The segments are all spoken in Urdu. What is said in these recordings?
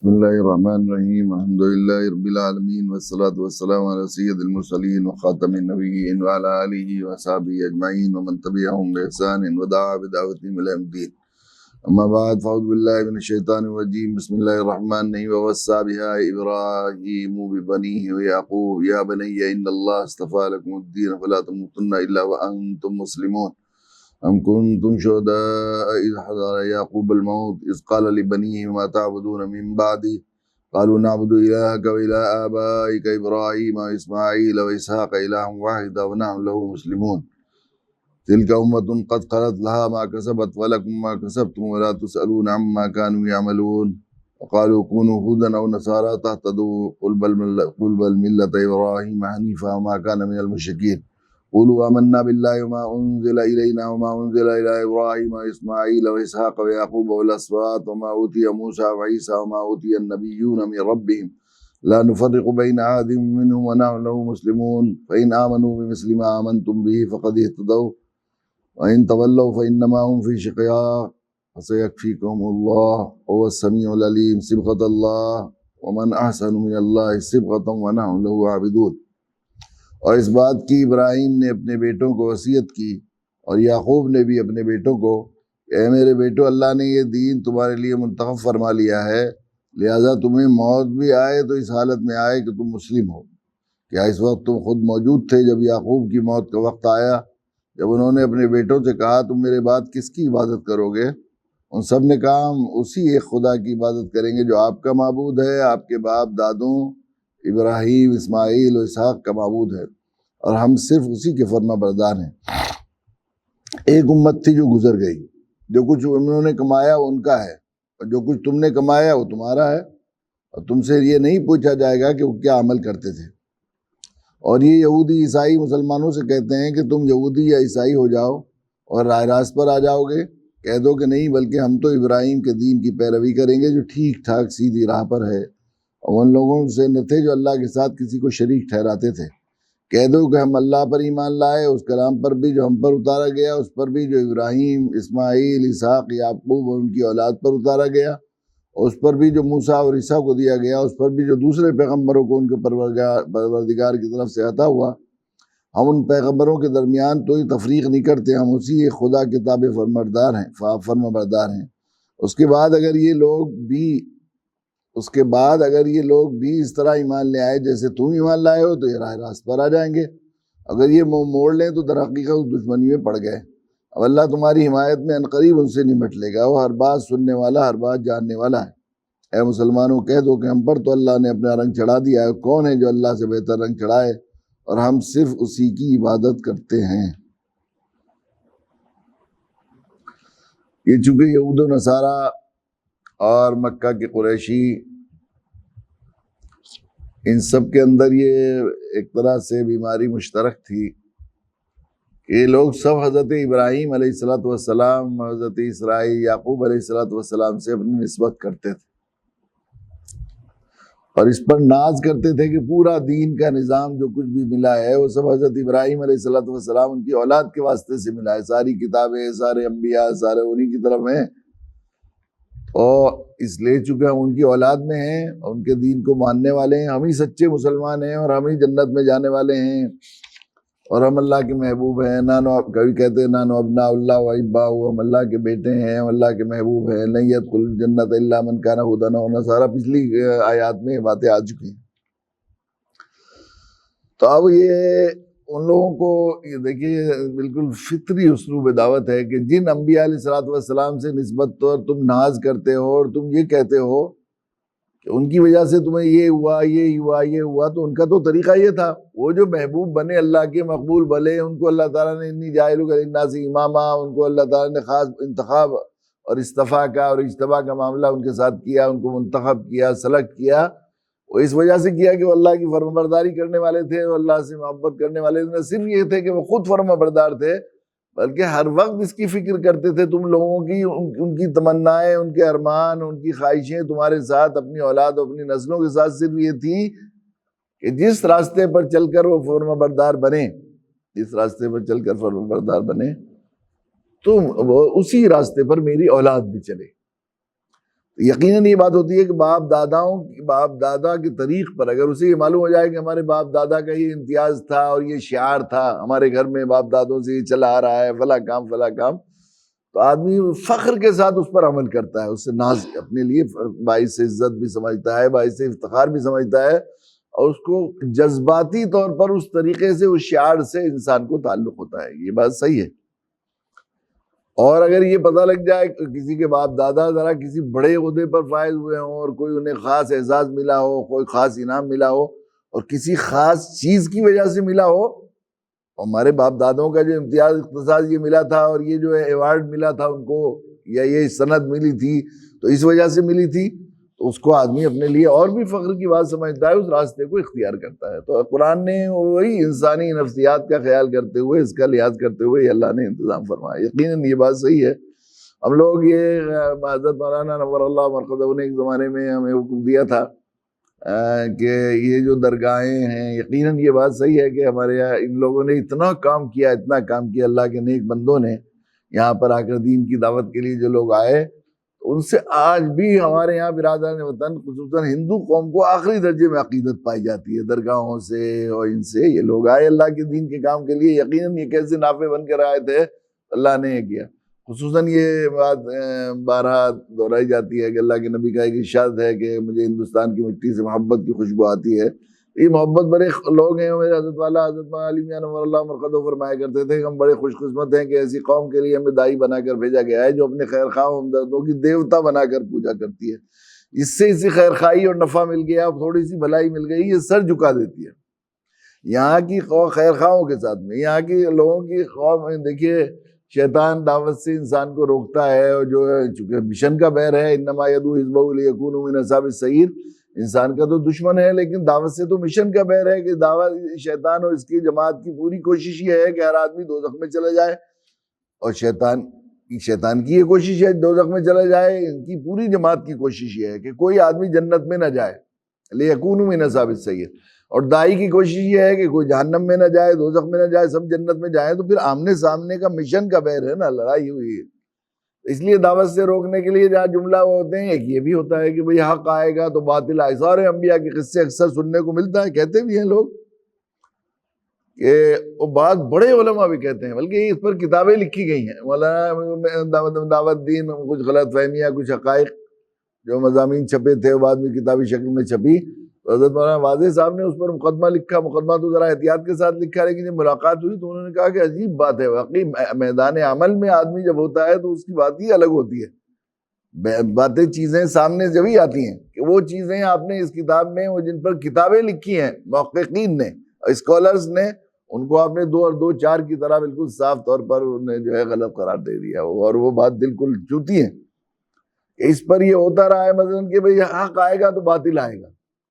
بسم الله الرحمن الرحيم الحمد لله رب العالمين والصلاة والسلام على سيد المرسلين وخاتم النبيين وعلى آله وصحبه أجمعين ومن تبعهم بإحسان ودعا بدعوتهم إلى يوم الدين. أما بعد فأعوذ بالله من الشيطان الرجيم. بسم الله الرحمن الرحيم. ووصى بها إبراهيم ببنيه ويعقوب يا بني إن الله اصطفى لكم الدين فلا تموتن إلا وأنتم مسلمون. أم كنتم شهداء إذ حضر يعقوب الموت إذ قال لبنيه ما تعبدون من بعدي قالوا نعبد إلهك وإله آبائك إبراهيم وإسماعيل وإسحاق إلها واحدا ونحن له مسلمون. تلك أمة قد خلت لها ما كسبت ولكم ما كسبتم ولا تسألون عما كانوا يعملون. وقالوا كونوا هودا أو نصارى تهتدوا قل بل ملة إبراهيم حنيفا وما كان من المشركين. قولوا آمنا بالله وما أنزل إلينا وما أنزل إلى إبراهيم وإسماعيل وإسحاق ويعقوب والأسباط وما أوتي موسى وعيسى وما أوتي النبيون من ربهم لا نفرق بين أحد منهم ونحن له مسلمون. فإن آمنوا بمثل ما آمنتم به فقد اهتدوا وإن تولوا فإنما هم في شقاق فسيكفيكهم الله وهو السميع العليم. صبغة الله ومن أحسن من الله صبغة ونحن له عابدون. اور اس بات کی ابراہیم نے اپنے بیٹوں کو وصیت کی اور یعقوب نے بھی اپنے بیٹوں کو کہ اے میرے بیٹو اللہ نے یہ دین تمہارے لیے منتخب فرما لیا ہے، لہٰذا تمہیں موت بھی آئے تو اس حالت میں آئے کہ تم مسلم ہو۔ کیا اس وقت تم خود موجود تھے جب یعقوب کی موت کا وقت آیا، جب انہوں نے اپنے بیٹوں سے کہا تم میرے بعد کس کی عبادت کرو گے؟ ان سب نے کہا ہم اسی ایک خدا کی عبادت کریں گے جو آپ کا معبود ہے، آپ کے باپ دادوں ابراہیم اسماعیل اور اسحاق کا معبود ہے، اور ہم صرف اسی کے فرما بردار ہیں۔ ایک امت تھی جو گزر گئی، جو کچھ انہوں نے کمایا وہ ان کا ہے، اور جو کچھ تم نے کمایا وہ تمہارا ہے، اور تم سے یہ نہیں پوچھا جائے گا کہ وہ کیا عمل کرتے تھے۔ اور یہ یہودی عیسائی مسلمانوں سے کہتے ہیں کہ تم یہودی یا عیسائی ہو جاؤ اور راہ راست پر آ جاؤ گے۔ کہہ دو کہ نہیں، بلکہ ہم تو ابراہیم کے دین کی پیروی کریں گے جو ٹھیک ٹھاک سیدھی راہ پر ہے، اور ان لوگوں سے نہ تھے جو اللہ کے ساتھ کسی کو شریک ٹھہراتے تھے۔ کہہ دو کہ ہم اللہ پر ایمان لائے، اس کلام پر بھی جو ہم پر اتارا گیا، اس پر بھی جو ابراہیم اسماعیل اسحاق یعقوب اور ان کی اولاد پر اتارا گیا، اور اس پر بھی جو موسیٰ اور عیسیٰ کو دیا گیا، اس پر بھی جو دوسرے پیغمبروں کو ان کے پروردگار کی طرف سے عطا ہوا۔ ہم ان پیغمبروں کے درمیان تو ہی تفریق نہیں کرتے، ہم اسی ایک خدا کے تابع فرما بردار ہیں۔ اس کے بعد اگر یہ لوگ بھی اس طرح ایمان لے آئے جیسے تم ایمان لائے ہو تو یہ راہ راست پر آ جائیں گے۔ اگر یہ منہ موڑ لیں تو در حقیقت اس دشمنی میں پڑ گئے۔ اب اللہ تمہاری حمایت میں عنقریب ان سے نمٹ لے گا، وہ ہر بات سننے والا ہر بات جاننے والا ہے۔ اے مسلمانوں کہہ دو کہ ہم پر تو اللہ نے اپنا رنگ چڑھا دیا ہے، کون ہے جو اللہ سے بہتر رنگ چڑھائے، اور ہم صرف اسی کی عبادت کرتے ہیں۔ یہ چونکہ یہود و نصارہ اور مکہ کے قریشی، ان سب کے اندر یہ ایک طرح سے بیماری مشترک تھی کہ یہ لوگ سب حضرت ابراہیم علیہ السلام، حضرت اسرائیل یعقوب علیہ السلام سے اپنی نسبت کرتے تھے، اور اس پر ناز کرتے تھے کہ پورا دین کا نظام جو کچھ بھی ملا ہے وہ سب حضرت ابراہیم علیہ السلام ان کی اولاد کے واسطے سے ملا ہے، ساری کتابیں سارے انبیاء سارے انہی کی طرف ہیں، اور اس لیے چونکہ ہم ان کی اولاد میں ہیں اور ان کے دین کو ماننے والے ہیں، ہم ہی سچے مسلمان ہیں اور ہم ہی جنت میں جانے والے ہیں، اور ہم اللہ کے محبوب ہیں۔ کبھی کہتے ہیں نانو ابناء اللہ و احباؤہ، ہم اللہ کے بیٹے ہیں، ہم اللہ کے محبوب ہیں۔ لن يدخل الجنت الا من کان ہودن و نصارا، پچھلی آیات میں یہ باتیں آ چکی ہیں۔ تو اب یہ ان لوگوں کو یہ دیکھیے بالکل فطری اسلوب دعوت ہے کہ جن انبیاء علیہ السلام سے نسبت تو تم ناز کرتے ہو اور تم یہ کہتے ہو کہ ان کی وجہ سے تمہیں یہ ہوا تو ان کا تو طریقہ یہ تھا، وہ جو محبوب بنے اللہ کے مقبول بھلے، ان کو اللہ تعالیٰ نے انی جاعل للناس اماما، ان کو اللہ تعالیٰ نے خاص انتخاب اور استفاء کا اور اجتباء کا معاملہ ان کے ساتھ کیا، ان کو منتخب کیا، سلیکٹ کیا، وہ اس وجہ سے کیا کہ وہ اللہ کی فرمانبرداری کرنے والے تھے، وہ اللہ سے محبت کرنے والے تھے۔ نہ صرف یہ تھے کہ وہ خود فرمانبردار تھے، بلکہ ہر وقت اس کی فکر کرتے تھے تم لوگوں کی، ان کی تمنائیں، ان کے ارمان، ان کی خواہشیں تمہارے ساتھ، اپنی اولاد اور اپنی نسلوں کے ساتھ صرف یہ تھی کہ جس راستے پر چل کر وہ فرمانبردار بنے، تم وہ اسی راستے پر میری اولاد بھی چلے۔ یقیناً یہ بات ہوتی ہے کہ باپ دادا کے طریق پر اگر اسے یہ معلوم ہو جائے کہ ہمارے باپ دادا کا یہ امتیاز تھا اور یہ شعار تھا ہمارے گھر میں باپ دادوں سے یہ چلا آ رہا ہے فلاں کام، تو آدمی فخر کے ساتھ اس پر عمل کرتا ہے، اس سے ناز اپنے لیے باعث عزت بھی سمجھتا ہے، باعث افتخار بھی سمجھتا ہے، اور اس کو جذباتی طور پر اس طریقے سے اس شعار سے انسان کو تعلق ہوتا ہے. یہ بات صحیح ہے. اور اگر یہ پتہ لگ جائے کہ کسی کے باپ دادا ذرا کسی بڑے عہدے پر فائز ہوئے ہوں اور کوئی انہیں خاص اعزاز ملا ہو، کوئی خاص انعام ملا ہو اور کسی خاص چیز کی وجہ سے ملا ہو، ہمارے باپ دادوں کا جو امتیاز اختصاص یہ ملا تھا اور یہ جو ایوارڈ ملا تھا ان کو یا یہ سند ملی تھی تو اس وجہ سے ملی تھی، تو اس کو آدمی اپنے لیے اور بھی فخر کی بات سمجھتا ہے، اس راستے کو اختیار کرتا ہے. تو قرآن نے وہی انسانی نفسیات کا خیال کرتے ہوئے، اس کا لحاظ کرتے ہوئے اللہ نے انتظام فرمایا. یقیناً یہ بات صحیح ہے. ہم لوگ یہ حضرت مولانا نور اللہ مرقدہ نے ایک زمانے میں ہمیں حکم دیا تھا کہ یہ جو درگاہیں ہیں، یقیناً یہ بات صحیح ہے کہ ہمارے یہاں ان لوگوں نے اتنا کام کیا اللہ کے نیک بندوں نے یہاں پر آ کر دین کی دعوت کے لیے جو لوگ آئے، ان سے آج بھی ہمارے یہاں برادران وطن خصوصاً ہندو قوم کو آخری درجے میں عقیدت پائی جاتی ہے. درگاہوں سے اور ان سے یہ لوگ آئے اللہ کے دین کے کام کے لیے، یقیناً یہ کیسے نافع بن کر آئے تھے، اللہ نے یہ کیا. خصوصاً یہ بات بارہا دہرائی جاتی ہے کہ اللہ کے نبی کا ایک ارشاد ہے کہ مجھے ہندوستان کی مٹی سے محبت کی خوشبو آتی ہے. یہ محبت بڑے لوگ ہیں. میرے حضرت والا حضرت علی میاں نور اللہ مرقدہ فرمایا کرتے تھے کہ ہم بڑے خوش قسمت ہیں کہ ایسی قوم کے لیے ہمیں دائی بنا کر بھیجا گیا ہے جو اپنے خیر خواہ ہمدردوں کی دیوتا بنا کر پوجا کرتی ہے. اس سے اسی خیر خواہی اور نفع مل گیا، تھوڑی سی بھلائی مل گئی، یہ سر جھکا دیتی ہے. یہاں کی خیر خواہوں کے ساتھ میں یہاں کی لوگوں کی خوف، دیکھیے شیطان دعوت سے انسان کو روکتا ہے، اور جو چونکہ مشن کا بیر ہے انما یدعو حزبہ لیکونوا من اصحاب السعیر، انسان کا تو دشمن ہے لیکن دعوت سے تو مشن کا بیر ہے کہ دعوت شیطان اور اس کی جماعت کی پوری کوشش یہ ہے کہ ہر آدمی دوزخ میں چلا جائے، اور شیطان کی یہ کوشش ہے دوزخ میں چلا جائے، ان کی پوری جماعت کی کوشش یہ ہے کہ کوئی آدمی جنت میں نہ جائے، لیکونوا من اصحاب السعیر. اور دائی کی کوشش یہ ہے کہ کوئی جہنم میں نہ جائے، دوزخ میں نہ جائے، سب جنت میں جائیں. تو پھر آمنے سامنے کا مشن کا بیر ہے نا، لڑائی ہوئی ہے. اس لیے دعوت سے روکنے کے لیے جہاں جملہ وہ ہوتے ہیں، ایک یہ بھی ہوتا ہے کہ بھئی حق آئے گا تو باطل آئے. سارے انبیاء کے قصے اکثر سننے کو ملتا ہے، کہتے بھی ہیں لوگ کہ وہ بات بڑے علماء بھی کہتے ہیں، بلکہ اس پر کتابیں لکھی گئی ہیں. مولانا دعوت دین، کچھ غلط فہمیاں، کچھ حقائق جو مضامین چھپے تھے وہ بعد میں کتابی شکل میں چھپی. حضرت مولانا واضح صاحب نے اس پر مقدمہ لکھا. مقدمہ تو ذرا احتیاط کے ساتھ لکھا، لیکن جب ملاقات ہوئی تو انہوں نے کہا کہ عجیب بات ہے، واقعی میدان عمل میں آدمی جب ہوتا ہے تو اس کی بات ہی الگ ہوتی ہے. باتیں چیزیں سامنے جب ہی آتی ہیں کہ وہ چیزیں آپ نے اس کتاب میں، وہ جن پر کتابیں لکھی ہیں محققین نے، اسکالرز نے، ان کو آپ نے دو اور دو چار کی طرح بالکل صاف طور پر انہیں جو ہے غلط قرار دے دیا، اور وہ بات بالکل جھوٹی ہے. اس پر یہ ہوتا رہا ہے مثلاً کہ بھئی حق آئے گا تو باطل آئے گا،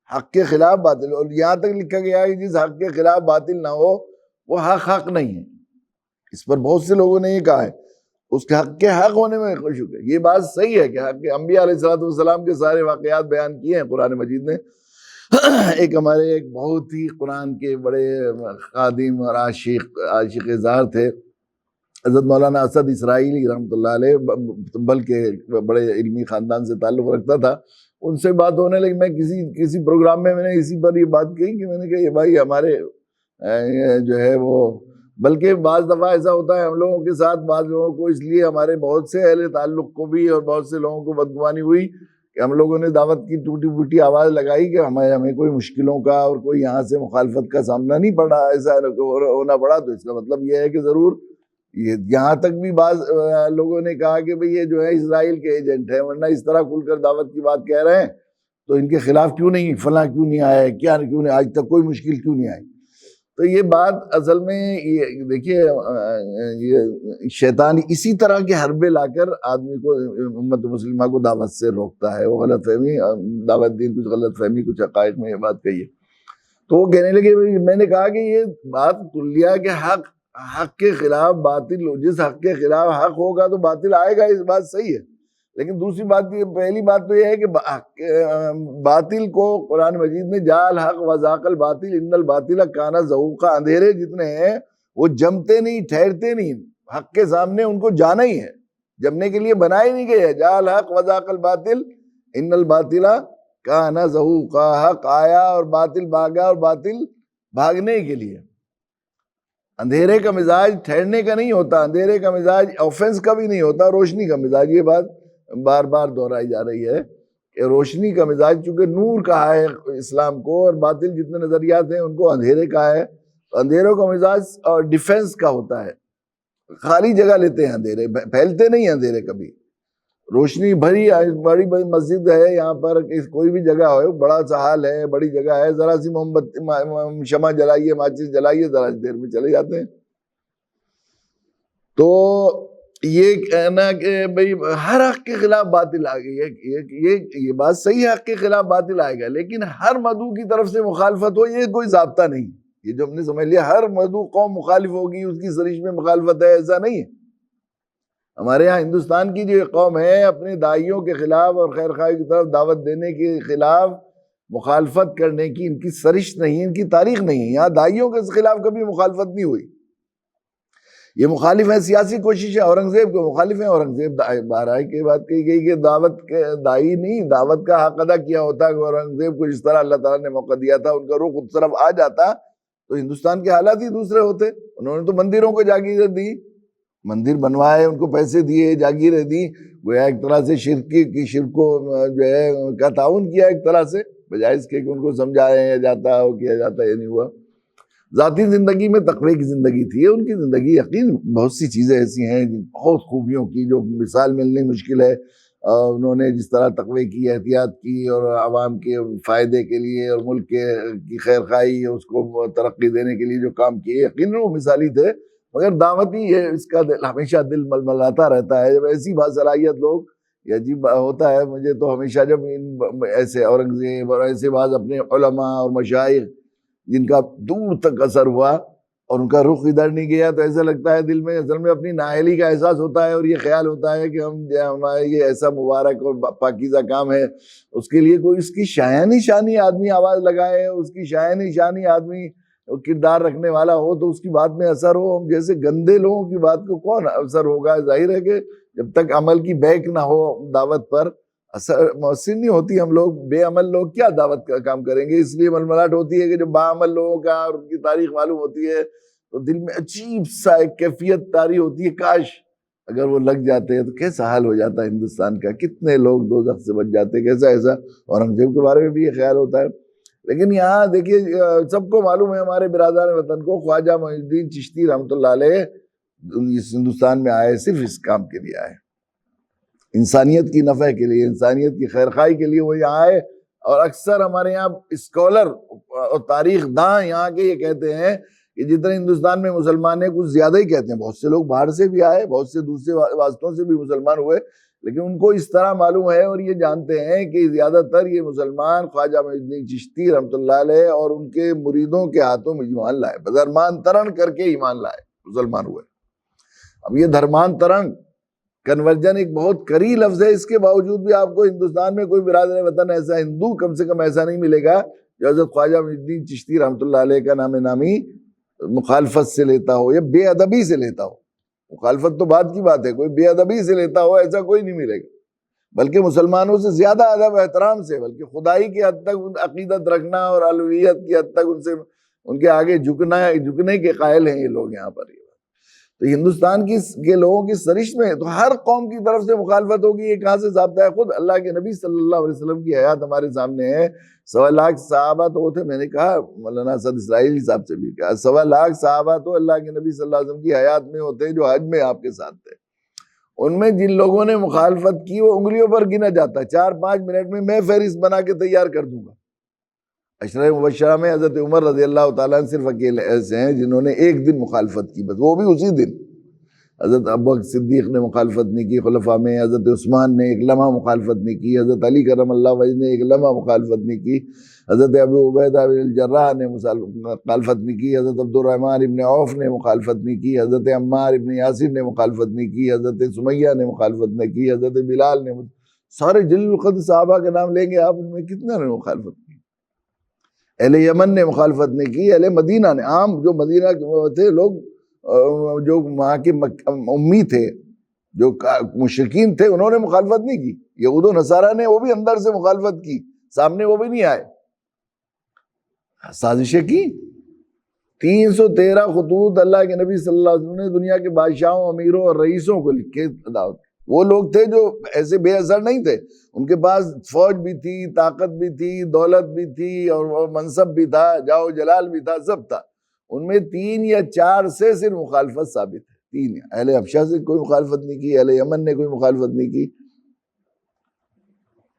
حق کے خلاف باطل، اور یہاں تک لکھا گیا ہے کہ جس حق کے خلاف باطل نہ ہو وہ حق نہیں ہے. اس پر بہت سے لوگوں نے یہ کہا ہے، اس کے حق کے حق ہونے میں خوش ہو گئے. یہ بات صحیح ہے کہ حق کے انبیاء علیہ السلام کے سارے واقعات بیان کیے ہیں قرآن مجید نے. ایک ہمارے ایک بہت ہی قرآن کے بڑے خادم اور عاشق زار تھے، حضرت مولانا اسد اسرائیلی رحمۃ اللہ علیہ، بلکہ بڑے علمی خاندان سے تعلق رکھتا تھا. ان سے بات ہونے لگی، میں کسی پروگرام میں نے اسی پر یہ بات کہی کہ میں نے کہا یہ بھائی ہمارے جو ہے وہ، بلکہ بعض دفعہ ایسا ہوتا ہے ہم لوگوں کے ساتھ، بعض لوگوں کو اس لیے ہمارے بہت سے اہل تعلق کو بھی اور بہت سے لوگوں کو بدگمانی ہوئی کہ ہم لوگوں نے دعوت کی ٹوٹی پھوٹی آواز لگائی کہ ہمیں کوئی مشکلوں کا اور کوئی یہاں سے مخالفت کا سامنا نہیں پڑا، ایسا ہونا پڑا. تو اس کا مطلب یہ ہے کہ ضرور یہاں تک بھی بعض لوگوں نے کہا کہ بھئی یہ جو ہے اسرائیل کے ایجنٹ ہیں، ورنہ اس طرح کھل کر دعوت کی بات کہہ رہے ہیں تو ان کے خلاف کیوں نہیں فلاں کیوں نہیں آئے، کیا کیوں نہیں آج تک کوئی مشکل کیوں نہیں آئی. تو یہ بات اصل میں یہ دیکھیے یہ شیطان اسی طرح کے حربے لا کر آدمی کو، امت مسلمہ کو دعوت سے روکتا ہے. وہ غلط فہمی، دعوت دین کچھ غلط فہمی، کچھ حقائق میں یہ بات کہی ہے. تو وہ کہنے لگے، میں نے کہا کہ یہ بات کلیہ کہ حق کے خلاف باطل، جس حق کے خلاف حق ہوگا تو باطل آئے گا، اس بات صحیح ہے. لیکن دوسری بات، پہلی بات تو یہ ہے کہ باطل کو قرآن مجید میں جال حق وذاق الباطل ان الباطل کان زہوقا، اندھیرے جتنے ہیں وہ جمتے نہیں، ٹھہرتے نہیں، حق کے سامنے ان کو جانا ہی ہے، جمنے کے لیے بنائے نہیں گئے. جال حق وذاق الباطل ان الباطل کان زہوقا، حق آیا اور باطل بھاگا، اور باطل بھاگنے کے لیے۔ اندھیرے کا مزاج ٹھہرنے کا نہیں ہوتا، اندھیرے کا مزاج آفنس کا بھی نہیں ہوتا، روشنی کا مزاج۔ یہ بات بار بار دہرائی جا رہی ہے کہ روشنی کا مزاج چونکہ نور کہا ہے اسلام کو، اور باطل جتنے نظریات ہیں ان کو اندھیرے کہا ہے، تو اندھیروں کا مزاج اور ڈیفنس کا ہوتا ہے، خالی جگہ لیتے ہیں اندھیرے، پھیلتے نہیں اندھیرے کبھی۔ روشنی بھری بڑی بڑی مسجد ہے یہاں پر، کوئی بھی جگہ ہو، بڑا سا حال ہے، بڑی جگہ ہے، ذرا سی موم بتی شمع جلائیے، ماچس جلائیے، ذرا سی دیر میں چلے جاتے ہیں۔ تو یہ کہنا کہ بھئی ہر حق کے خلاف باطل آ گئی ہے، یہ بات صحیح ہے، حق کے خلاف باطل آئے گا، لیکن ہر مدعو کی طرف سے مخالفت ہو، یہ کوئی ضابطہ نہیں۔ یہ جو ہم نے سمجھ لیا ہر مدعو قوم مخالف ہوگی، اس کی سرش میں مخالفت ہے، ایسا نہیں ہے۔ ہمارے ہاں ہندوستان کی جو قوم ہے اپنے داعیوں کے خلاف اور خیر خواہی کی طرف دعوت دینے کے خلاف مخالفت کرنے کی ان کی سرش نہیں، ان کی تاریخ نہیں ہے۔ یہاں داعیوں کے خلاف کبھی مخالفت نہیں ہوئی۔ یہ مخالف ہیں، سیاسی کوشش ہے، اورنگزیب کو مخالف ہیں۔ اورنگزیب بہرحال کی بات کہی گئی کہ دعوت کے داعی نہیں، دعوت کا حق ادا کیا ہوتا کہ اورنگزیب کو جس طرح اللہ تعالیٰ نے موقع دیا تھا ان کا رخ اس طرف آ جاتا تو ہندوستان کے حالات ہی دوسرے ہوتے۔ انہوں نے تو مندروں کو جاگیریں دی، مندر بنوائے، ان کو پیسے دیے، جاگیریں دی، گویا ایک طرح سے شرک کو جو ہے کا تعاون کیا ایک طرح سے، بجائے اس کے کہ ان کو سمجھایا جاتا ہو، کیا جاتا، یہ نہیں ہوا۔ ذاتی زندگی میں تقوی کی زندگی تھی ان کی زندگی، یقین بہت سی چیزیں ایسی ہیں بہت خوبیوں کی جو مثال ملنی مشکل ہے۔ انہوں نے جس طرح تقوی کی، احتیاط کی، اور عوام کے فائدے کے لیے اور ملک کی خیر خواہی اس کو ترقی دینے کے لیے جو کام کیے، یقیناً وہ مثالی تھے۔ مگر دعوتی یہ اس کا ہمیشہ دل ململاتا رہتا ہے جب ایسی باصلاحیت لوگ، یہ عجیب ہوتا ہے مجھے تو ہمیشہ جب ایسے اورنگزیب اور ایسے بعض اپنے علماء اور مشائخ جن کا دور تک اثر ہوا اور ان کا رخ ادھر نہیں گیا، تو ایسا لگتا ہے دل میں اصل میں اپنی نااہلی کا احساس ہوتا ہے، اور یہ خیال ہوتا ہے کہ ہمارے یہ ایسا مبارک اور پاکیزہ کام ہے، اس کے لیے کوئی اس کی شایانی شانی آدمی آواز لگائے، اس کی شایانی شانی آدمی کردار رکھنے والا ہو تو اس کی بات میں اثر ہو۔ ہم جیسے گندے لوگوں کی بات کو کون اثر ہوگا؟ ظاہر ہے کہ جب تک عمل کی بیک نہ ہو دعوت پر اثر مؤثر نہیں ہوتی۔ ہم لوگ بے عمل لوگ کیا دعوت کا کام کریں گے؟ اس لیے ململاٹ ہوتی ہے کہ جب باعمل لوگوں کا اور ان کی تاریخ معلوم ہوتی ہے تو دل میں عجیب سا ایک کیفیت طاری ہوتی ہے، کاش اگر وہ لگ جاتے ہیں تو کیسا حال ہو جاتا ہے ہندوستان کا، کتنے لوگ دوزخ سے بچ جاتے، کیسا ایسا۔ اورنگزیب کے بارے میں بھی یہ خیال ہوتا ہے۔ لیکن یہاں دیکھیے سب کو معلوم ہے، ہمارے برادران وطن کو، خواجہ معین الدین چشتی رحمۃ اللہ علیہ اس ہندوستان میں آئے صرف اس کام کے لیے آئے، انسانیت کی نفع کے لیے، انسانیت کی خیر خواہی کے لیے وہ یہاں آئے۔ اور اکثر ہمارے یہاں اسکالر اور تاریخ داں یہاں کے یہ کہتے ہیں کہ جتنے ہندوستان میں مسلمان ہیں کچھ زیادہ ہی کہتے ہیں، بہت سے لوگ باہر سے بھی آئے، بہت سے دوسرے واسطوں سے بھی مسلمان ہوئے، لیکن ان کو اس طرح معلوم ہے اور یہ جانتے ہیں کہ زیادہ تر یہ مسلمان خواجہ معین الدین چشتی رحمۃ اللہ علیہ اور ان کے مریدوں کے ہاتھوں میں ایمان لائے، بدرمانترن کر کے ایمان لائے، مسلمان ہوئے۔ اب یہ دھرمانترن کنورجن ایک بہت کری لفظ ہے، اس کے باوجود بھی آپ کو ہندوستان میں کوئی برادر وطن ایسا ہندو کم سے کم ایسا نہیں ملے گا جو حضرت خواجہ معین الدین چشتی رحمۃ اللہ علیہ کا نام نامی مخالفت سے لیتا ہو یا بے ادبی سے لیتا ہو۔ مخالفت تو بات کی بات ہے، کوئی بے ادبی سے لیتا ہو ایسا کوئی نہیں ملے گا، بلکہ مسلمانوں سے زیادہ ادب احترام سے، بلکہ خدائی کی حد تک عقیدت رکھنا اور الوہیت کی حد تک ان کے آگے جھکنے کے قائل ہیں یہ لوگ یہاں پر۔ تو ہندوستان کے لوگوں کی سرشت میں تو ہر قوم کی طرف سے مخالفت ہوگی، یہ کہاں سے ضابطہ ہے؟ خود اللہ کے نبی صلی اللہ علیہ وسلم کی حیات ہمارے سامنے ہے۔ 1.25 لاکھ صحابہ تو تھے، میں نے کہا مولانا اسد اسرائیلی صاحب سے بھی کہا، 1.25 لاکھ صحابہ تو اللہ کے نبی صلی اللہ علیہ وسلم کی حیات میں ہوتے جو حج میں آپ کے ساتھ تھے۔ ان میں جن لوگوں نے مخالفت کی وہ انگلیوں پر گنا جاتا ہے، 4-5 منٹ میں فہرست بنا کے تیار کر دوں گا۔ عشرہ مبشرہ میں حضرت عمر رضی اللہ تعالیٰ عنہ صرف اکیلے ایسے ہیں جنہوں نے ایک دن مخالفت کی، بس وہ بھی اسی دن۔ حضرت ابوبکر صدیق نے مخالفت نہیں کی خلفاء میں، حضرت عثمان نے ایک لمحہ مخالفت نہیں کی، حضرت علی کرم اللہ وجہ نے ایک لمحہ مخالفت نہیں کی، حضرت ابو عبیدہ بن الجراح نے مخالفت نہیں کی، حضرت عبد الرحمن ابن عوف نے مخالفت نہیں کی، حضرت عمار ابن یاسر نے مخالفت نہیں کی، حضرت سمیہ نے مخالفت نہیں کی، حضرت بلال نے، سارے جلیل القدر صحابہ کا نام لیں گے آپ، ان میں کتنے نے مخالفت کی؟ اہل یمن نے مخالفت نہیں کی، اہل مدینہ نے، عام جو مدینہ کے تھے لوگ جو وہاں کے امی تھے جو مشرکین تھے انہوں نے مخالفت نہیں کی، یہود و نصارہ نے وہ بھی اندر سے مخالفت کی، سامنے وہ بھی نہیں آئے، سازشیں کی۔ 313 خطوط اللہ کے نبی صلی اللہ علیہ وسلم نے دنیا کے بادشاہوں، امیروں اور رئیسوں کو لکھے دعوت۔ وہ لوگ تھے جو ایسے بے اثر نہیں تھے، ان کے پاس فوج بھی تھی، طاقت بھی تھی، دولت بھی تھی، اور منصب بھی تھا، جاؤ جلال بھی تھا، سب تھا۔ ان میں 3 یا 4 سے صرف مخالفت ثابت ہے، 3۔ اہل حبشہ سے کوئی مخالفت نہیں کی، اہل یمن نے کوئی مخالفت نہیں کی،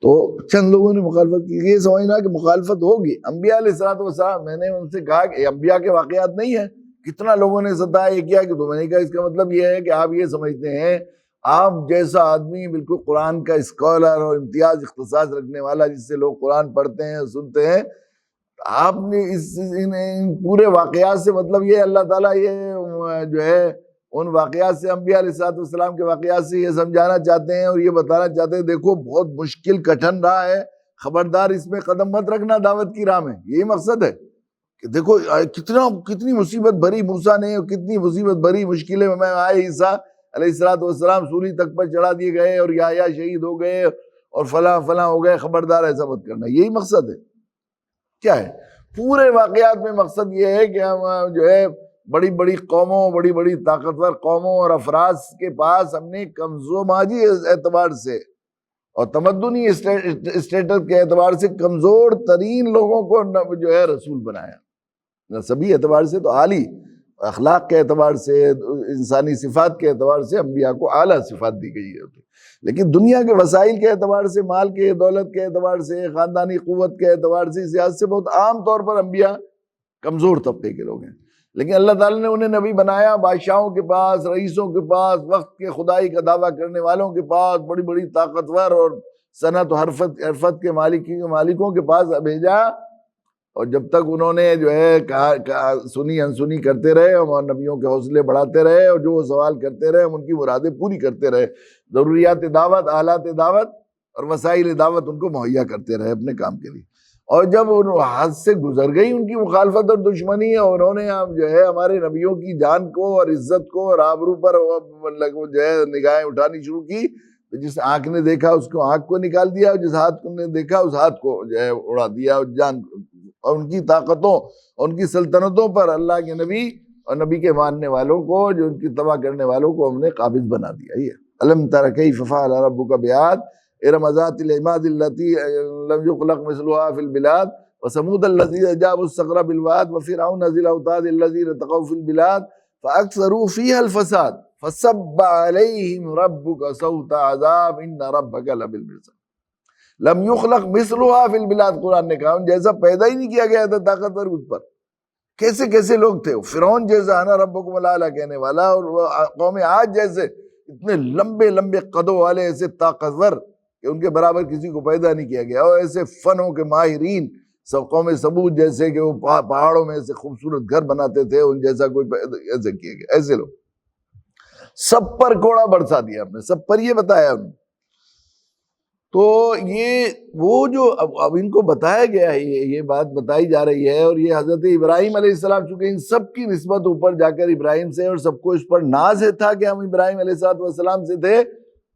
تو چند لوگوں نے مخالفت کی۔ یہ سمجھنا کہ مخالفت ہوگی، انبیاء علیہ السلام، میں نے ان سے کہا کہ انبیاء کے واقعات نہیں ہیں، کتنا لوگوں نے ستایا یہ کیا، کہ تو میں نے کہا اس کا مطلب یہ ہے کہ آپ یہ سمجھتے ہیں آپ جیسا آدمی بالکل قرآن کا اسکالر اور امتیاز اختصاص رکھنے والا، جس سے لوگ قرآن پڑھتے ہیں سنتے ہیں، آپ نے ان پورے واقعات سے مطلب یہ اللہ تعالیٰ یہ جو ہے ان واقعات سے، انبیاء علیہ السلام کے واقعات سے یہ سمجھانا چاہتے ہیں اور یہ بتانا چاہتے ہیں دیکھو بہت مشکل کٹھن رہا ہے، خبردار اس میں قدم مت رکھنا دعوت کی راہ میں۔ یہی مقصد ہے کہ دیکھو کتنی مصیبت بھری موسیٰ نے، کتنی مصیبت بھری مشکلیں میں آئے، عیسیٰ علیہ السلام سولی تک پر چڑھا دیے گئے اور یحییٰ شہید ہو گئے اور فلاں فلاں ہو گئے، خبردار ایسا مت کرنا۔ یہی مقصد ہے۔ کیا ہے پورے واقعات میں؟ مقصد یہ ہے کہ ہم جو ہے بڑی بڑی قوموں، بڑی بڑی طاقتور قوموں اور افراد کے پاس ہم نے کمزور ماجی اعتبار سے اور تمدنی اسٹیٹس کے اعتبار سے کمزور ترین لوگوں کو جو ہے رسول بنایا، نسبی اعتبار سے تو عالی، اخلاق کے اعتبار سے، انسانی صفات کے اعتبار سے انبیاء کو اعلیٰ صفات دی گئی ہے، لیکن دنیا کے وسائل کے اعتبار سے، مال کے، دولت کے اعتبار سے، خاندانی قوت کے اعتبار سے، سیاست سے بہت عام طور پر انبیاء کمزور طبقے کے لوگ ہیں، لیکن اللہ تعالیٰ نے انہیں نبی بنایا بادشاہوں کے پاس، رئیسوں کے پاس، وقت کے خدائی کا دعویٰ کرنے والوں کے پاس، بڑی بڑی طاقتور اور صنعت و حرفت کے مالکوں کے پاس بھیجا، اور جب تک انہوں نے جو ہے سنی انسنی کرتے رہے، اور نبیوں کے حوصلے بڑھاتے رہے، اور جو وہ سوال کرتے رہے ہم ان کی مرادیں پوری کرتے رہے، ضروریات دعوت، آلات دعوت اور وسائل دعوت ان کو مہیا کرتے رہے اپنے کام کے لیے۔ اور جب ان حد سے گزر گئی ان کی مخالفت اور دشمنی، اور انہوں نے جو ہے ہمارے نبیوں کی جان کو اور عزت کو اور آبرو پر جو ہے نگاہیں اٹھانی شروع کی، تو جس آنکھ نے دیکھا اس کو آنکھ کو نکال دیا، اور جس ہاتھ نے دیکھا اس ہاتھ کو جو ہے اڑا دیا، اور جان اور ان کی طاقتوں اور ان کی سلطنتوں پر اللہ کے نبی اور نبی کے ماننے والوں کو، جو ان کی تباہ کرنے والوں کو ہم نے قابض بنا دیا۔ یہ الم تر کیف فعل ربک بعاد ارم ذات العماد التي لم يخلق مثلها في البلاد وثمود الذين جابوا الصخر بالواد وفرعون ذي الاوتاد الذين طغوا في البلاد فاكثروا فيها الفساد فصب عليهم ربك صوت عذاب ان ربك لبالمرصاد۔ لم یخلق مثلها فی البلاد، قرآن نے کہا ان جیسا پیدا ہی نہیں کیا گیا تھا طاقتور اس پر۔ کیسے کیسے لوگ تھے، فرعون جیسا انا ربکم الاعلی کہنے والا، اور قوم عاد جیسے اتنے لمبے لمبے قدوں والے ایسے طاقتور کہ ان کے برابر کسی کو پیدا نہیں کیا گیا، اور ایسے فنوں کے ماہرین قوم ثمود جیسے کہ وہ پہاڑوں میں ایسے خوبصورت گھر بناتے تھے، ان جیسا کوئی ایسے کیا گیا۔ ایسے لوگ سب پر کوڑا برسا دیا ہم نے، سب پر یہ بتایا ہم نے۔ تو یہ وہ جو اب ان کو بتایا گیا ہے، یہ بات بتائی جا رہی ہے، اور یہ حضرت ابراہیم علیہ السلام، چونکہ ان سب کی نسبت اوپر جا کر ابراہیم سے، اور سب کو اس پر ناز تھا کہ ہم ابراہیم علیہ السلام سے تھے،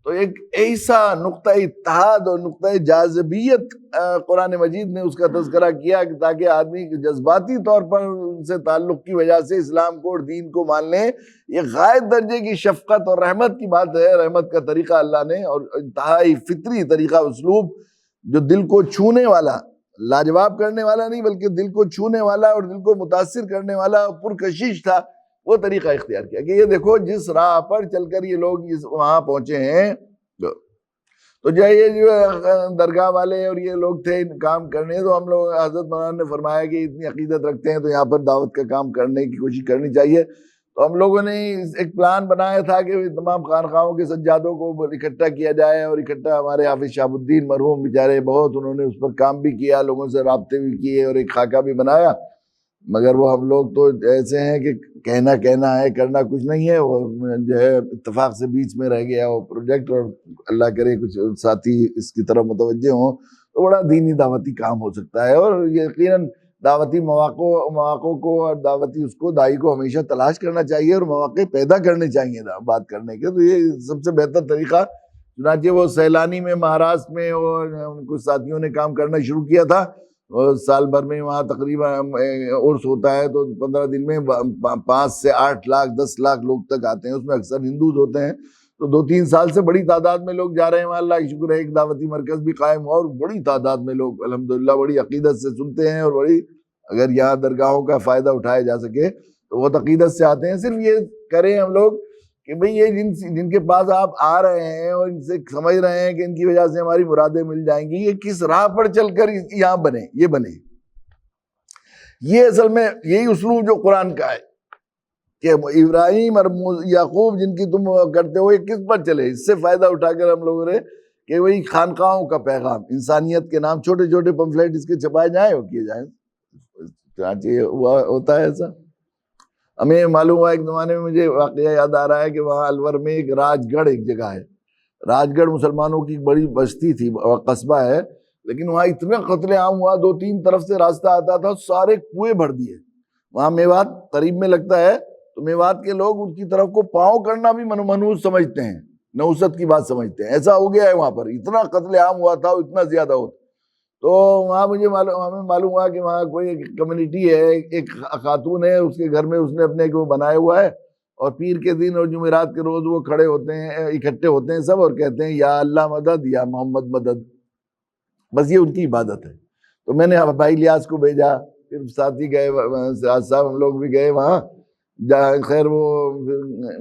تو ایک ایسا نقطہ اتحاد اور نقطہ جاذبیت قرآن مجید نے اس کا تذکرہ کیا کہ تاکہ آدمی جذباتی طور پر ان سے تعلق کی وجہ سے اسلام کو اور دین کو مان لیں۔ یہ غائب درجے کی شفقت اور رحمت کی بات ہے، رحمت کا طریقہ اللہ نے، اور انتہائی فطری طریقہ، اسلوب جو دل کو چھونے والا، لاجواب کرنے والا نہیں بلکہ دل کو چھونے والا اور دل کو متاثر کرنے والا پرکشش تھا، وہ طریقہ اختیار کیا کہ یہ دیکھو جس راہ پر چل کر یہ لوگ وہاں پہنچے ہیں، تو جو یہ درگاہ والے اور یہ لوگ تھے کام کرنے، تو ہم لوگ حضرت مولانا نے فرمایا کہ اتنی عقیدت رکھتے ہیں تو یہاں پر دعوت کا کام کرنے کی کوشش کرنی چاہیے۔ تو ہم لوگوں نے ایک پلان بنایا تھا کہ تمام خانقاہوں کے سجادوں کو اکٹھا کیا جائے، اور اکٹھا ہمارے حافظ شہاب الدین مرحوم بیچارے بہت انہوں نے اس پر کام بھی کیا، لوگوں سے رابطے بھی کیے، اور ایک خاکہ بھی بنایا، مگر وہ ہم لوگ تو ایسے ہیں کہ کہنا ہے، کرنا کچھ نہیں ہے، وہ جو ہے اتفاق سے بیچ میں رہ گیا وہ پروجیکٹ، اور اللہ کرے کچھ ساتھی اس کی طرف متوجہ ہوں تو بڑا دینی دعوتی کام ہو سکتا ہے، اور یقیناً دعوتی مواقع کو اور دعوتی اس کو دائی کو ہمیشہ تلاش کرنا چاہیے اور مواقع پیدا کرنے چاہیے بات کرنے کے. تو یہ سب سے بہتر طریقہ. چنانچہ وہ سیلانی میں مہاراشٹر میں اور کچھ ساتھیوں نے کام کرنا شروع کیا تھا. سال بھر میں وہاں تقریباً عرس ہوتا ہے تو 15 دن میں 5 سے 8 لاکھ 10 لاکھ لوگ تک آتے ہیں. اس میں اکثر ہندوز ہوتے ہیں. تو 2-3 سال سے بڑی تعداد میں لوگ جا رہے ہیں وہاں. اللہ کا شکر ہے ایک دعوتی مرکز بھی قائم ہوا اور بڑی تعداد میں لوگ الحمدللہ بڑی عقیدت سے سنتے ہیں. اور بڑی اگر یہاں درگاہوں کا فائدہ اٹھایا جا سکے تو وہ عقیدت سے آتے ہیں. صرف یہ کریں ہم لوگ کہ بھئی یہ جن کے پاس آپ آ رہے ہیں اور ان سے سمجھ رہے ہیں کہ ان کی وجہ سے ہماری مرادیں مل جائیں گی, یہ کس راہ پر چل کر یہاں بنے, یہ بنے. یہ اصل میں یہی اسلوب جو قرآن کا ہے کہ ابراہیم اور یعقوب جن کی تم کرتے ہو یہ کس پر چلے. اس سے فائدہ اٹھا کر ہم لوگوں نے کہ وہی خانقاہوں کا پیغام انسانیت کے نام چھوٹے چھوٹے پمفلیٹ اس کے چھپائے جائیں اور کیے جائیں. چنانچہ ہوتا ہے ایسا. ہمیں معلوم ہوا ایک زمانے میں, مجھے واقعہ یاد آ رہا ہے کہ وہاں الور میں ایک راج گڑھ ایک جگہ ہے. راج گڑھ مسلمانوں کی بڑی بستی تھی, قصبہ ہے, لیکن وہاں اتنا قتل عام ہوا, 2-3 طرف سے راستہ آتا تھا, سارے کنویں بھر دیے. وہاں میوات قریب میں لگتا ہے تو میوات کے لوگ ان کی طرف کو پاؤں کرنا بھی منحوس سمجھتے ہیں, نحوست کی بات سمجھتے ہیں. ایسا ہو گیا ہے وہاں پر, اتنا قتل عام ہوا تھا, اتنا زیادہ ہوتا. تو وہاں ہمیں معلوم ہوا کہ وہاں کوئی ایک کمیونٹی ہے, ایک خاتون ہے, اس کے گھر میں اس نے اپنے کو بنایا ہوا ہے اور پیر کے دن اور جمعرات کے روز وہ کھڑے ہوتے ہیں, اکٹھے ہوتے ہیں سب اور کہتے ہیں یا اللہ مدد یا محمد مدد. بس یہ ان کی عبادت ہے. تو میں نے بھائی الیاس کو بھیجا, پھر ساتھی گئے, صاحب ہم لوگ بھی گئے وہاں. خیر وہ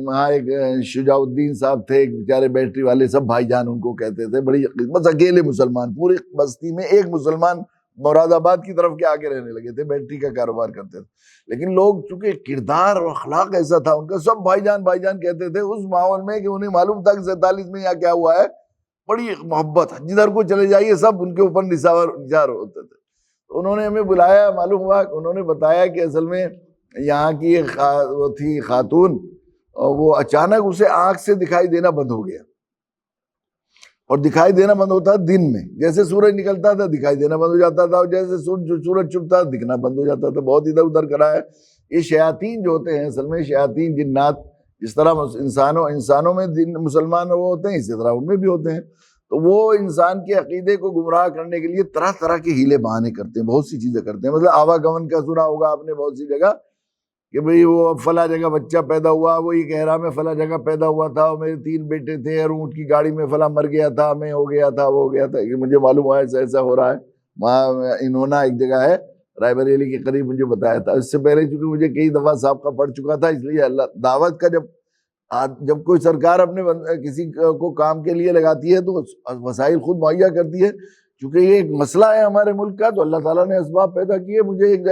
وہاں ایک شجاع الدین صاحب تھے, ایک بیچارے بیٹری والے, سب بھائی جان ان کو کہتے تھے, بڑی بس اکیلے مسلمان پوری بستی میں, ایک مسلمان مراد آباد کی طرف کے آگے رہنے لگے تھے, بیٹری کا کاروبار کرتے تھے. لیکن لوگ چونکہ کردار اور اخلاق ایسا تھا ان کا, سب بھائی جان کہتے تھے اس ماحول میں کہ انہیں معلوم تھا کہ 47 میں یہاں کیا ہوا ہے. بڑی بڑی محبت, جدھر کو چلے جائیے سب ان کے اوپر نثار ہوتے تھے. انہوں نے ہمیں بلایا, معلوم ہوا انہوں نے بتایا کہ اصل میں یہاں کی ایک وہ تھی خاتون, اور وہ اچانک اسے آنکھ سے دکھائی دینا بند ہو گیا. اور دکھائی دینا بند ہوتا دن میں, جیسے سورج نکلتا تھا دکھائی دینا بند ہو جاتا تھا, اور جیسے سورج چھپتا دکھنا بند ہو جاتا تھا. بہت ادھر ادھر کرا ہے. یہ شیاطین جو ہوتے ہیں اصل میں شیاطین جنات, جس طرح انسانوں میں مسلمان وہ ہوتے ہیں اسی طرح ان میں بھی ہوتے ہیں. تو وہ انسان کے عقیدے کو گمراہ کرنے کے لیے طرح طرح کے ہیلے بہانے کرتے ہیں, بہت سی چیزیں کرتے ہیں. مطلب آواگمن کا سنا ہوگا آپ نے بہت سی جگہ کہ بھئی وہ فلاں جگہ بچہ پیدا ہوا, وہ یہ کہہ رہا میں فلاں جگہ پیدا ہوا تھا, اور میرے 3 بیٹے تھے, اور اونٹ کی گاڑی میں فلاں مر گیا تھا, میں ہو گیا تھا, وہ ہو گیا تھا. کہ مجھے معلوم ہوا ایسا ایسا ہو رہا ہے. وہاں انہوں ایک جگہ ہے رائے بریلی کے قریب, مجھے بتایا تھا. اس سے پہلے چونکہ مجھے کئی دفعہ سابقہ پڑ چکا تھا, اس لیے اللہ دعوت کا جب کوئی سرکار اپنے کسی کو کام کے لیے لگاتی ہے تو وسائل خود مہیا کرتی ہے. چونکہ یہ ایک مسئلہ ہے ہمارے ملک کا, تو اللہ تعالیٰ نے اسباب پیدا کیے. مجھے ایک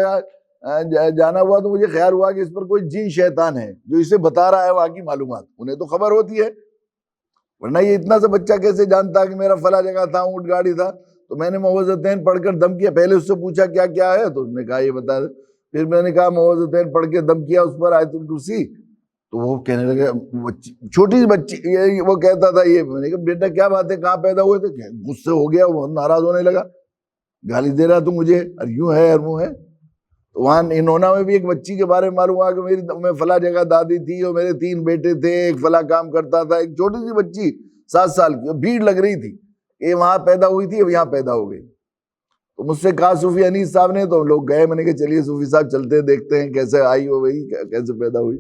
جگہ جانا ہوا تو مجھے خیال ہوا کہ اس پر کوئی جن شیطان ہے جو اسے بتا رہا ہے وہاں کی معلومات. انہیں تو خبر ہوتی ہے, ورنہ یہ اتنا سا بچہ کیسے جانتا کہ میرا فلاں جگہ تھا, اونٹ گاڑی تھا. تو میں نے معوذتین پڑھ کر دم کیا. پہلے اس سے پوچھا کیا کیا ہے, تو اس نے کہا یہ بتا. پھر میں نے کہا معوذتین پڑھ کے دم کیا اس پر آیت الکرسی. تو وہ کہنے لگے, چھوٹی سی بچی, وہ کہتا تھا یہ. میں نے کہا بیٹا کیا بات ہے, کہاں پیدا ہوئے تھے؟ غصے ہو گیا, وہ ناراض ہونے لگا, گالی دے رہا تو مجھے, اور یوں ہے اور وہ ہے. تو وہاں انہونا میں بھی ایک بچی کے بارے میں معلوم ہوا کہ میں فلاں جگہ دادی تھی اور میرے 3 بیٹے تھے, ایک فلاں کام کرتا تھا. ایک چھوٹی سی بچی 7 سال کی, بھیڑ لگ رہی تھی کہ وہاں پیدا ہوئی تھی اور یہاں پیدا ہو گئی. تو مجھ سے کہا صوفی انیس صاحب نے, تو ہم لوگ گئے. میں نے کہا چلیے صوفی صاحب چلتے ہیں, دیکھتے ہیں کیسے آئی ہو گئی, کیسے پیدا ہوئی.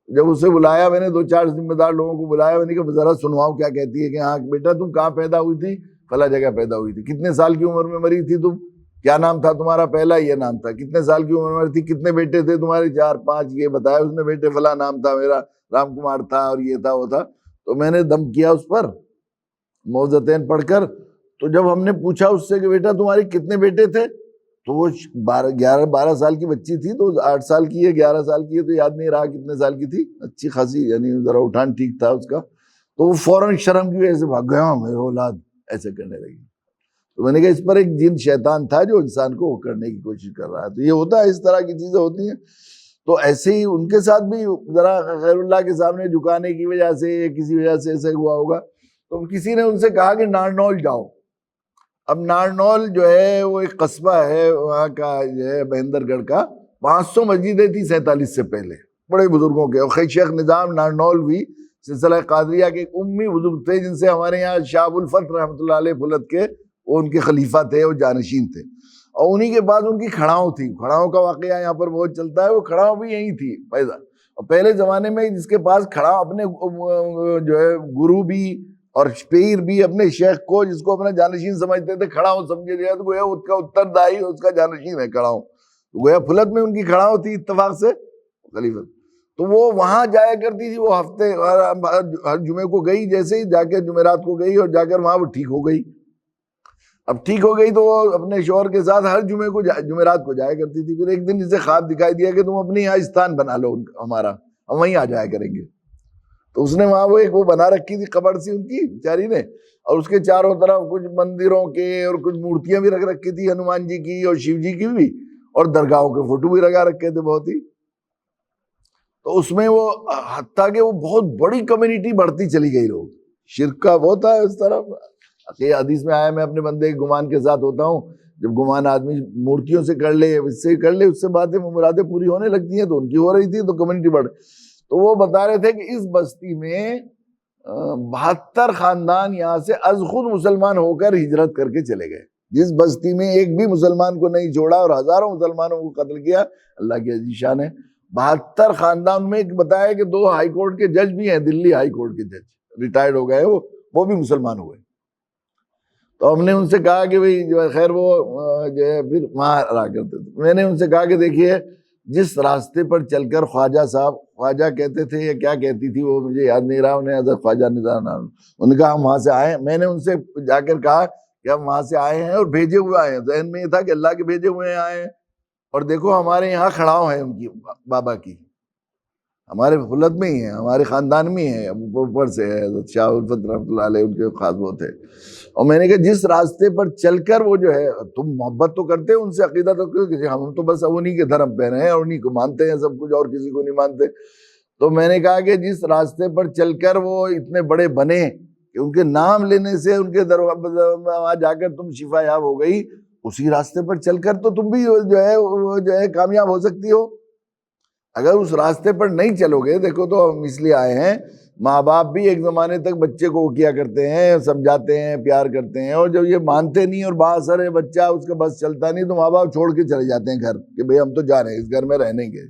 جب اسے بلایا, میں نے 2-4 ذمہ دار لوگوں کو بلایا. میں نے کہا ذرا سنواؤ کیا کہتی ہے. کہ ہاں بیٹا تم کہاں پیدا ہوئی تھی؟ فلاں جگہ پیدا ہوئی تھی. کتنے سال کی عمر میں مری تھی تم؟ کیا نام تھا تمہارا؟ پہلا یہ نام تھا. کتنے سال کی عمر میں تھی؟ کتنے بیٹے تھے تمہارے؟ 4-5. یہ بتایا اس نے, بیٹے فلاں نام تھا میرا, رام کمار تھا, اور یہ تھا وہ تھا. تو میں نے دم کیا اس پر معوذتین پڑھ کر. تو جب ہم نے پوچھا اس سے کہ بیٹا تمہارے کتنے بیٹے تھے, تو وہ 12 سال کی بچی تھی. تو 8 سال کی ہے, 11 سال کی ہے, تو یاد نہیں رہا کتنے سال کی تھی. اچھی خاصی, یعنی ذرا اٹھان ٹھیک تھا اس کا. تو وہ فوراً شرم کی وجہ سے بھاگ گیا, میرے اولاد ایسے کرنے لگی. تو میں نے کہا اس پر ایک جن شیطان تھا جو انسان کو کرنے کی کوشش کر رہا ہے. تو یہ ہوتا ہے, اس طرح کی چیزیں ہوتی ہیں. تو ایسے ہی ان کے ساتھ بھی ذرا غیر اللہ کے سامنے جھکانے کی وجہ سے, کسی وجہ سے ایسے ہوا ہوگا. تو کسی نے ان سے کہا کہ نارنول جاؤ. اب نارنول جو ہے وہ ایک قصبہ ہے وہاں کا جو ہے مہندر گڑھ کا، 500 مسجدیں تھیں 47 سے پہلے، بڑے بزرگوں کے. اور شیخ نظام نارنول بھی سلسلہ قادریہ کے ایک امی بزرگ تھے جن سے ہمارے یہاں شاہ ابو الفتح رحمۃ اللہ علیہ پھلت کے وہ ان کے خلیفہ تھے، وہ جانشین تھے. اور انہی کے بعد ان کی کھڑاؤں تھی. کھڑاؤں کا واقعہ یہاں پر بہت چلتا ہے. وہ کھڑاؤں بھی یہی تھی پیدا. اور پہلے زمانے میں جس کے پاس کھڑاؤں اپنے جو ہے گرو بھی اور پیر بھی اپنے شیخ کو جس کو اپنا جانشین سمجھتے تھے کھڑاؤں سمجھے جائے تو گویا اس کا اتردائی اس کا جانشین ہے کھڑاؤں. گویا پھلت میں ان کی کھڑاؤں تھی اتفاق سے خلیفہ. تو وہ وہاں جایا کرتی تھی. وہ ہفتے ہر جمعے کو گئی، جیسے ہی جا کے جمعرات کو گئی اور جا کر وہاں وہ ٹھیک ہو گئی. اب ٹھیک ہو گئی تو وہ اپنے شوہر کے ساتھ ہر جمعے کو جمعرات کو جایا کرتی تھی. پھر ایک دن اسے خواب دکھائی دیا کہ تم اپنے یہاں استان بنا لو ہمارا، ہم وہیں آ جایا کریں گے. تو اس نے وہاں وہ ایک وہ بنا رکھی تھی قبر سی ان کی بیچاری نے، اور اس کے چاروں طرف کچھ مندروں کے اور کچھ مورتیاں بھی رکھ رکھی تھی، ہنومان جی کی اور شیو جی کی بھی، اور درگاہوں کے فوٹو بھی لگا رکھے تھے بہت ہی. تو اس میں وہ حتیٰ کہ وہ بہت بڑی کمیونٹی بڑھتی چلی گئی. لوگ شرک کا بہت ہے اس طرف. حدیث میں آیا میں اپنے بندے کے گمان کے ساتھ ہوتا ہوں. جب گمان آدمی مورتیوں سے کر لے، اس سے کر لے، اس سے باتیں مرادیں پوری ہونے لگتی ہیں. تو ان کی ہو رہی تھی تو کمیونٹی بڑھ. تو وہ بتا رہے تھے کہ اس بستی میں 72 خاندان یہاں سے از خود مسلمان ہو کر ہجرت کر کے چلے گئے. جس بستی میں ایک بھی مسلمان کو نہیں چھوڑا اور ہزاروں مسلمانوں کو قتل کیا، اللہ کی عزیز شان ہے. 72 خاندان میں بتایا کہ 2 ہائی کورٹ کے جج بھی ہیں، دلی ہائی کورٹ کے جج ریٹائرڈ ہو گئے، وہ بھی مسلمان ہوئے. تو ہم نے ان سے کہا کہ بھئی جو خیر وہ جو ہے پھر وہاں رہا کرتے تھے. میں نے ان سے کہا کہ دیکھیے جس راستے پر چل کر خواجہ صاحب، خواجہ کہتے تھے یا کیا کہتی تھی وہ مجھے یاد نہیں رہا، انہیں حضرت خواجہ نثار نام، انہوں نے کہا ہم وہاں سے آئے. میں نے ان سے جا کر کہا کہ ہم وہاں سے آئے ہیں اور بھیجے ہوئے آئے ہیں. ذہن میں یہ تھا کہ اللہ کے بھیجے ہوئے آئے ہیں. اور دیکھو ہمارے یہاں کھڑاؤں ہیں ان کی بابا کی، ہمارے فلت میں ہی ہیں، ہمارے خاندان میں ہی ہیں، اوپر سے ہے حضرت شاہ الفت رحمۃ اللہ علیہ ان کے خاص وہ تھے. اور میں نے کہا جس راستے پر چل کر وہ جو ہے تم محبت تو کرتے ان سے، عقیدہ تو کرتے، ہم تو بس انہی کے دھرم پہ ہیں اور انہی کو مانتے ہیں سب کچھ اور کسی کو نہیں مانتے. تو میں نے کہا کہ جس راستے پر چل کر وہ اتنے بڑے بنے کہ ان کے نام لینے سے ان کے وہاں جا کر تم شفا یاب ہو گئی، اسی راستے پر چل کر تو تم بھی جو ہے کامیاب ہو سکتی ہو. اگر اس راستے پر نہیں چلو گے، دیکھو تو ہم اس لیے آئے ہیں، ماں باپ بھی ایک زمانے تک بچے کو کیا کرتے ہیں، سمجھاتے ہیں، پیار کرتے ہیں، اور جب یہ مانتے نہیں اور بااثر ہے بچہ، اس کا بس چلتا نہیں، تو ماں باپ چھوڑ کے چلے جاتے ہیں گھر کہ بھئی ہم تو جا رہے ہیں، اس گھر میں رہنے گے.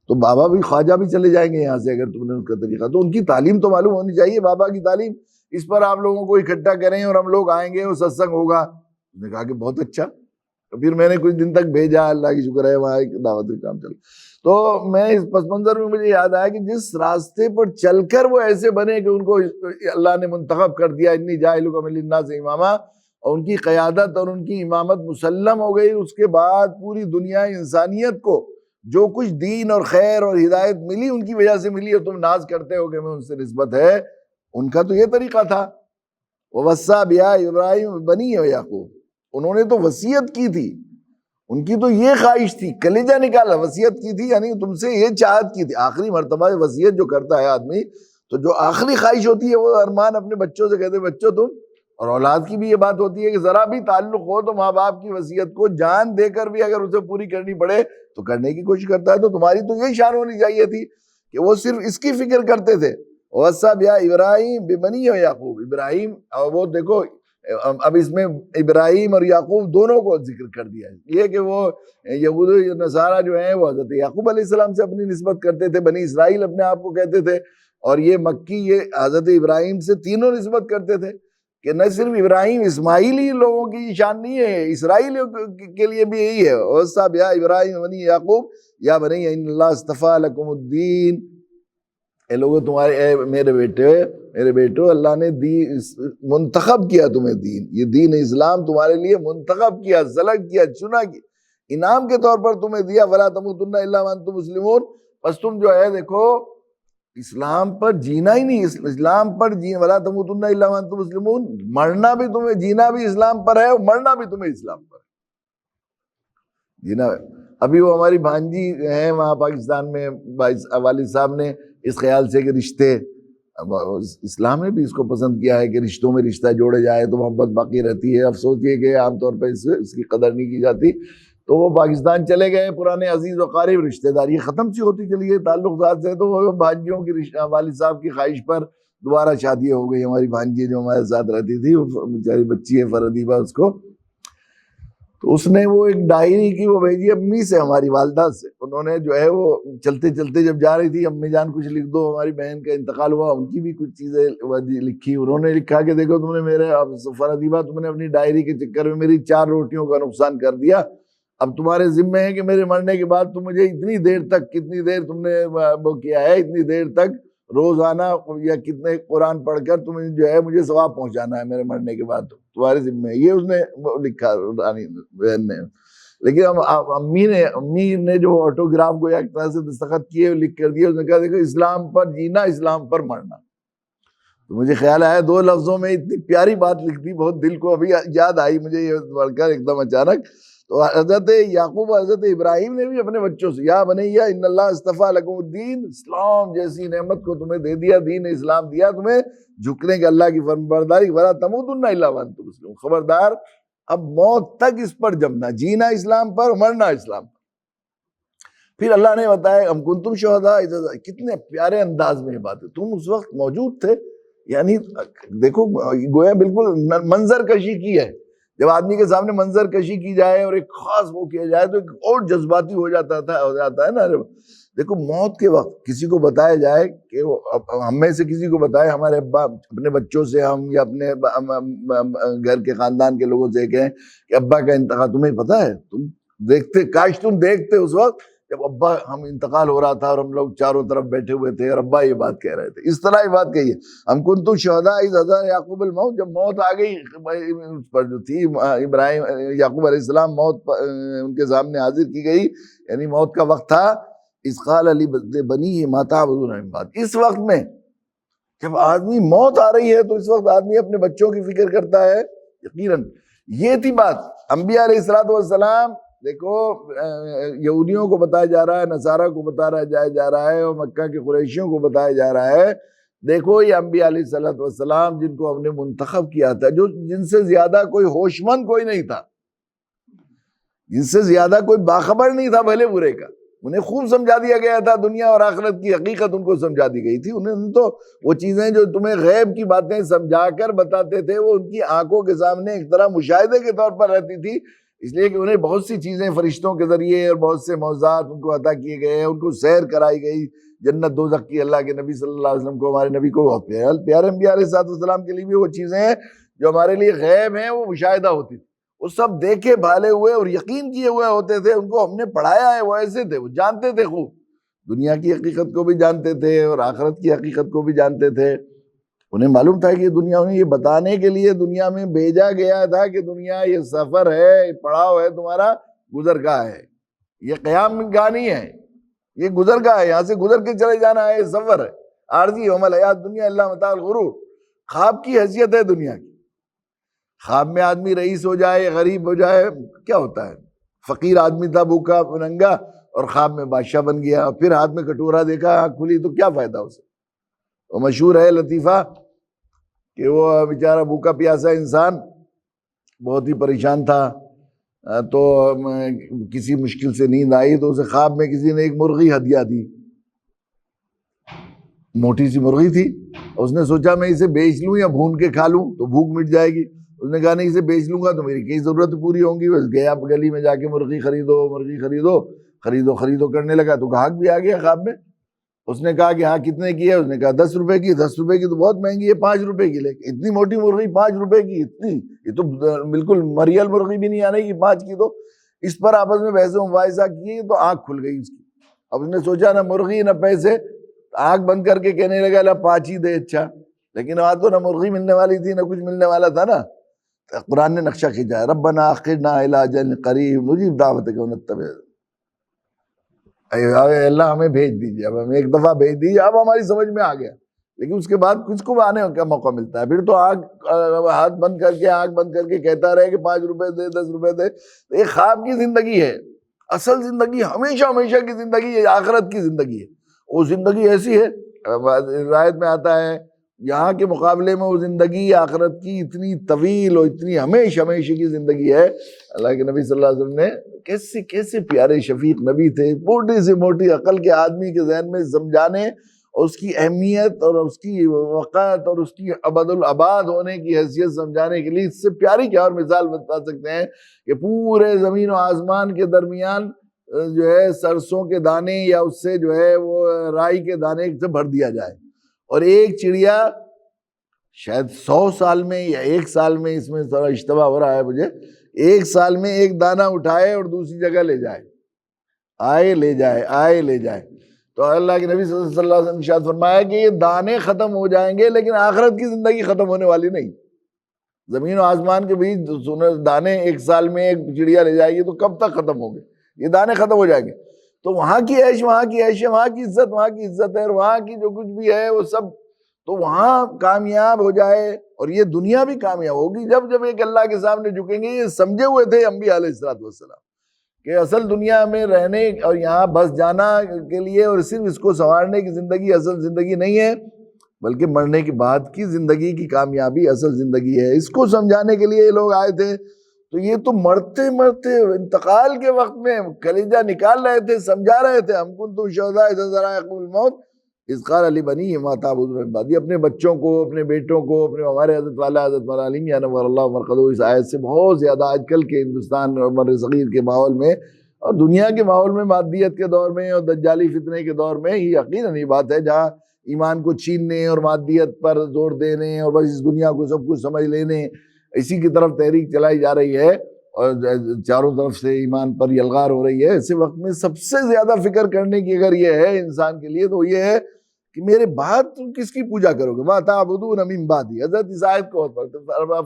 تو بابا بھی خواجہ بھی چلے جائیں گے یہاں سے اگر تم نے اس کا طریقہ. تو ان کی تعلیم تو معلوم ہونی چاہیے، بابا کی تعلیم. اس پر آپ لوگوں کو اکٹھا کریں اور ہم لوگ آئیں گے اور ستسنگ ہوگا. اس نے کہا کہ بہت اچھا. تو پھر میں نے کچھ دن تک بھیجا، اللہ کی شکر ہے وہاں ایک دعوت کا کام چل. تو میں اس پس منظر میں مجھے یاد آیا کہ جس راستے پر چل کر وہ ایسے بنے کہ ان کو اللہ نے منتخب کر دیا، انی جاعلک فی الناس اماما، اور ان کی قیادت اور ان کی امامت مسلم ہو گئی. اس کے بعد پوری دنیا انسانیت کو جو کچھ دین اور خیر اور ہدایت ملی ان کی وجہ سے ملی، اور تم ناز کرتے ہو کہ میں ان سے نسبت ہے. ان کا تو یہ طریقہ تھا. وَوَصَّىٰ بِهَا ابراہیم بنیہ وَیعقوب، انہوں نے تو وصیت کی تھی، ان کی تو یہ خواہش تھی، کلیجہ نکالا، وصیت کی تھی، یعنی تم سے یہ چاہت کی تھی. آخری مرتبہ وصیت جو کرتا ہے آدمی تو جو آخری خواہش ہوتی ہے وہ ارمان اپنے بچوں سے کہتے ہیں بچوں تم، اور اولاد کی بھی یہ بات ہوتی ہے کہ ذرا بھی تعلق ہو تو ماں باپ کی وصیت کو جان دے کر بھی اگر اسے پوری کرنی پڑے تو کرنے کی کوشش کرتا ہے. تو تمہاری تو یہی شان ہونی چاہیے تھی کہ وہ صرف اس کی فکر کرتے تھے. وَوَصَّىٰ بِهَا ابراہیم بِبَنِيهِ وَيَعْقُوبَ، ابراہیم، اور وہ دیکھو اب اس میں ابراہیم اور یعقوب دونوں کو ذکر کر دیا ہے. یہ کہ وہ یہود و نصارہ جو ہیں وہ حضرت یعقوب علیہ السلام سے اپنی نسبت کرتے تھے، بنی اسرائیل اپنے آپ کو کہتے تھے، اور یہ مکی یہ حضرت ابراہیم سے تینوں نسبت کرتے تھے کہ نہ صرف ابراہیم اسماعیلی لوگوں کی شان نہیں ہے، اسرائیلیوں کے لیے بھی یہی ہے. وَوَصَّىٰ بِهَا ابراہیم بنی یعقوب یا بنی ان اللہ اصطفیٰ لکم الدین، اے لوگوں تمہارے، اے میرے بیٹو، اللہ نے منتخب کیا تمہیں دین، یہ دین اسلام تمہارے لیے منتخب کیا، سلیکٹ کیا، چنا کیا، انعام کے طور پر تمہیں دیا. وَلَا تَمُوتُنَّ إِلَّا وَأَنْتُمْ مُسْلِمُونَ. بس تم جو ہے دیکھو اسلام پر جینا ہی نہیں، اسلام پر وَلَا تَمُوتُنَّ إِلَّا وَأَنْتُمْ مُسْلِمُونَ، مرنا بھی تمہیں، جینا بھی اسلام پر ہے اور مرنا بھی تمہیں اسلام پر ہے. جینا ابھی وہ ہماری بھانجی ہیں وہاں پاکستان میں، والد صاحب نے اس خیال سے کہ رشتے اسلام نے بھی اس کو پسند کیا ہے کہ رشتوں میں رشتہ جوڑے جائے تو محبت باقی رہتی ہے. افسوس یہ کہ عام طور پہ اس کی قدر نہیں کی جاتی. تو وہ پاکستان چلے گئے, پرانے عزیز و قریب رشتہ داری ختم سی ہوتی چلی گئی تعلقات سے. تو وہ بھانجیوں کی والد صاحب کی خواہش پر دوبارہ شادی ہو گئی. ہماری بھانجی جو ہمارے ساتھ رہتی تھی, وہ بیچاری بچی ہے فردیبہ اس کو, تو اس نے وہ ایک ڈائری کی وہ بھیجی امی سے, ہماری والدہ سے. انہوں نے جو ہے وہ چلتے چلتے جب جا رہی تھی, امی جان کچھ لکھ دو, ہماری بہن کا انتقال ہوا, ان کی بھی کچھ چیزیں لکھی. انہوں نے لکھا کہ دیکھو تم نے میرے فردیبہ تم نے اپنی ڈائری کے چکر میں میری 4 روٹیوں کا نقصان کر دیا. اب تمہارے ذمہ ہے کہ میرے مرنے کے بعد تم مجھے اتنی دیر تک, کتنی دیر تم نے وہ کیا ہے, اتنی دیر تک روزانہ یا کتنے قرآن پڑھ کر تم جو ہے مجھے ثواب پہنچانا ہے میرے مرنے کے بعد, تمہارے ذمہ ہے. یہ اس نے لکھا رانی بہن نے. لیکن امی نے جو آٹوگراف کو ایک طرح سے دستخط کیے لکھ کر دیے, اس نے کہا دیکھو اسلام پر جینا, اسلام پر مرنا. تو مجھے خیال آیا 2 لفظوں میں اتنی پیاری بات لکھ دی, بہت دل کو ابھی یاد آئی مجھے یہ پڑھ کر ایک دم اچانک. تو حضرت یعقوب اور حضرت ابراہیم نے بھی اپنے بچوں سے, یا بنیا ان اللہ اصطفیٰ لکم الدین, اسلام جیسی نعمت کو تمہیں دے دیا, دین اسلام دیا تمہیں, جھکنے کے اللہ کی فرمانبرداری, ولا تموتن الا وانتم مسلمون. خبردار اب موت تک اس پر جمنا, جینا اسلام پر, مرنا اسلام پر. پھر اللہ نے بتایا ام کنتم شہداء, کتنے پیارے انداز میں یہ بات ہے, تم اس وقت موجود تھے. یعنی دیکھو گویا بالکل منظر کشی کی ہے. جب آدمی کے سامنے منظر کشی کی جائے اور ایک خاص وہ کیا جائے تو ایک اور جذباتی ہو جاتا ہے نا. دیکھو موت کے وقت کسی کو بتایا جائے کہ ہم میں سے کسی کو بتائے, ہمارے ابا اپنے بچوں سے ہم یا اپنے گھر کے خاندان کے لوگوں سے کہیں کہ ابا کا انتقال تمہیں پتہ ہے, تم دیکھتے, کاش تم دیکھتے اس وقت جب ابا ہم انتقال ہو رہا تھا اور ہم لوگ چاروں طرف بیٹھے ہوئے تھے اور ابا یہ بات کہہ رہے تھے. اس طرح یہ بات کہی ہے, ہم کنتم شہداء اذ حضر یعقوب الموت, جب موت آ گئی اس پر جو تھی ابراہیم یعقوب علیہ السلام, موت ان کے سامنے حاضر کی گئی, یعنی موت کا وقت تھا. اذ قال لبنیہ ما تعبدون من بعد, اس وقت میں جب آدمی موت آ رہی ہے تو اس وقت آدمی اپنے بچوں کی فکر کرتا ہے. یقیناً یہ تھی بات. انبیاء علیہ السلام دیکھو یہودیوں کو بتایا جا رہا ہے, نصارہ کو بتایا جا رہا ہے, اور مکہ کے قریشیوں کو بتایا جا رہا ہے. دیکھو یہ انبیاء علیہ السلام جن کو ہم نے منتخب کیا تھا, جو جن سے زیادہ کوئی ہوش مند کوئی نہیں تھا, جن سے زیادہ کوئی باخبر نہیں تھا بھلے برے کا, انہیں خوب سمجھا دیا گیا تھا, دنیا اور آخرت کی حقیقت ان کو سمجھا دی گئی تھی. انہیں تو وہ چیزیں جو تمہیں غیب کی باتیں سمجھا کر بتاتے تھے وہ ان کی آنکھوں کے سامنے ایک طرح مشاہدے کے طور پر رہتی تھی, اس لیے کہ انہیں بہت سی چیزیں فرشتوں کے ذریعے اور بہت سے معجزات ان کو عطا کیے گئے, ان کو سیر کرائی گئی جنت دوزخ کی. اللہ کے نبی صلی اللہ علیہ وسلم کو, ہمارے نبی کو, پیارے انبیاء علیہ السلام کے لیے بھی وہ چیزیں ہیں جو ہمارے لیے غیب ہیں, وہ مشاہدہ ہوتی تھی. وہ سب دیکھے بھالے ہوئے اور یقین کیے ہوئے ہوتے تھے. ان کو ہم نے پڑھایا ہے, وہ ایسے تھے, وہ جانتے تھے خوب, دنیا کی حقیقت کو بھی جانتے تھے اور آخرت کی حقیقت کو بھی جانتے تھے. انہیں معلوم تھا کہ دنیا, انہیں یہ بتانے کے لیے دنیا میں بھیجا گیا تھا کہ دنیا یہ سفر ہے, پڑاؤ ہے تمہارا, گزرگاہ ہے, یہ قیام گاہ نہیں ہے, یہ گزرگاہ ہے, یہاں سے گزر کے چلے جانا ہے, یہ سفر ہے عارضی. وما الحیات دنیا الا متاع الغرور, خواب کی حیثیت ہے دنیا کی. خواب میں آدمی رئیس ہو جائے, غریب ہو جائے, کیا ہوتا ہے؟ فقیر آدمی تھا, بھوکا ننگا, اور خواب میں بادشاہ بن گیا, پھر ہاتھ میں کٹورا دیکھا, آنکھ کھلی, تو کیا فائدہ اسے؟ وہ مشہور ہے لطیفہ کہ وہ بیچارہ بھوکا پیاسا انسان بہت ہی پریشان تھا, تو کسی مشکل سے نیند آئی تو اسے خواب میں کسی نے ایک مرغی ہدیہ دی, موٹی سی مرغی تھی. اس نے سوچا میں اسے بیچ لوں یا بھون کے کھا لوں تو بھوک مٹ جائے گی. اس نے کہا نہیں, اسے بیچ لوں گا تو میری کئی ضرورت پوری ہوں گی. بس گیا گلی میں جا کے مرغی خریدو, مرغی خریدو, خریدو خریدو کرنے لگا. تو گاہک بھی آ گیا خواب میں. اس نے کہا کہ ہاں کتنے کی ہے؟ اس نے کہا 10 روپے کی. 10 روپے کی تو بہت مہنگی ہے, 5 روپے کی لے. اتنی موٹی مرغی 5 روپے کی, اتنی, یہ تو بالکل مریل مرغی بھی نہیں آنے کی 5 کی. تو اس پر آپس میں بحث و مباحثہ کی تو آنکھ کھل گئی اس کی. اب اس نے سوچا نہ مرغی نہ پیسے, آنکھ بند کر کے کہنے لگا لا 5 ہی دے اچھا. لیکن وہاں تو نہ مرغی ملنے والی تھی نہ کچھ ملنے والا تھا نا. قرآن نے نقشہ کھینچا ہے, ربنا اخرنا الی اجل قریب نجیب دعوتک ونتبع. اللہ ہمیں بھیج دیجیے, اب ہمیں ایک دفعہ بھیج دیجیے, اب ہماری سمجھ میں آ گیا. لیکن اس کے بعد کچھ کو آنے کا موقع ملتا ہے, پھر تو ہاتھ بند کر کے, آنکھ بند کر کے کہتا رہے کہ 5 روپے دے, 10 روپے دے. یہ خواب کی زندگی ہے. اصل زندگی ہمیشہ ہمیشہ کی زندگی ہے, آخرت کی زندگی ہے. وہ زندگی ایسی ہے روایت میں آتا ہے یہاں کے مقابلے میں وہ زندگی آخرت کی اتنی طویل اور اتنی ہمیشہ کی زندگی ہے۔ اللہ کے نبی صلی اللہ علیہ وسلم نے کیسے پیارے شفیق نبی تھے، موٹی سے موٹی عقل کے آدمی کے ذہن میں سمجھانے اور اس کی اہمیت اور اس کی وقت اور اس کی ابد الاباد ہونے کی حیثیت سمجھانے کے لیے اس سے پیاری کیا اور مثال بتا سکتے ہیں کہ پورے زمین و آسمان کے درمیان جو ہے سرسوں کے دانے یا اس سے جو ہے وہ رائی کے دانے سے بھر دیا جائے، اور ایک چڑیا شاید 100 سال میں یا 1 سال میں، اس میں تھوڑا اشتباہ ہو رہا ہے مجھے، 1 سال میں ایک دانہ اٹھائے اور دوسری جگہ لے جائے، آئے لے جائے۔ تو اللہ کے نبی صلی اللہ علیہ وسلم نے ارشاد فرمایا کہ یہ دانے ختم ہو جائیں گے لیکن آخرت کی زندگی ختم ہونے والی نہیں۔ زمین و آسمان کے بیچ دانے 1 سال میں ایک چڑیا لے جائے گی تو کب تک ختم ہوں گے؟ یہ دانے ختم ہو جائیں گے۔ تو وہاں کی عیش وہاں کی عیش ہے، وہاں کی عزت ہے، اور وہاں کی جو کچھ بھی ہے وہ سب تو وہاں کامیاب ہو جائے، اور یہ دنیا بھی کامیاب ہوگی جب ایک اللہ کے سامنے جھکیں گے۔ یہ سمجھے ہوئے تھے انبیاء علیہ الصلوۃ والسلام کہ اصل دنیا میں رہنے اور یہاں بس جانا کے لیے اور صرف اس کو سنوارنے کی زندگی اصل زندگی نہیں ہے، بلکہ مرنے کے بعد کی زندگی کی کامیابی اصل زندگی ہے۔ اس کو سمجھانے کے لیے یہ لوگ آئے تھے۔ تو یہ تو مرتے انتقال کے وقت میں کلیجہ نکال رہے تھے، سمجھا رہے تھے ہم کنتم شہداء اذ حضر احدکم الموت اذ قال لبنیہ ما تعبدون من بعدی، اپنے بچوں کو، اپنے بیٹوں کو، اپنے ہمارے حضرت والا حضرت مولانا علی میاں نور اللہ مرقدہ اس آیت سے بہت زیادہ آج کل کے ہندوستان اور بر صغیر کے ماحول میں اور دنیا کے ماحول میں مادیت کے دور میں اور دجالی فتنے کے دور میں یہ یقیناً یہ بات ہے جہاں ایمان کو چھیننے اور مادیت پر زور دینے اور بس اس دنیا کو سب کچھ سمجھ لینے، اسی کی طرف تحریک چلائی جا رہی ہے اور چاروں طرف سے ایمان پر یلغار ہو رہی ہے۔ ایسے وقت میں سب سے زیادہ فکر کرنے کی اگر یہ ہے انسان کے لیے تو یہ ہے کہ میرے بعد تم کس کی پوجا کرو گے؟ ما تعبدون من بعدی۔ حضرت اس آیت کو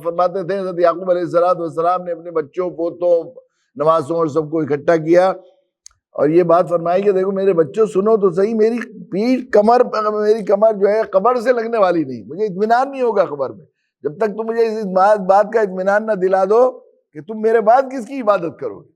فرماتے تھے حضرت یعقوب علیہ السلام نے اپنے بچوں، پوتوں، نواسوں اور سب کو اکٹھا کیا اور یہ بات فرمائی کہ دیکھو میرے بچوں سنو تو صحیح، میری پیٹھ میری کمر جو ہے قبر سے لگنے والی نہیں، مجھے اطمینان نہیں ہوگا قبر میں جب تک تم مجھے اس بات کا اطمینان نہ دلا دو کہ تم میرے بعد کس کی عبادت کرو گے۔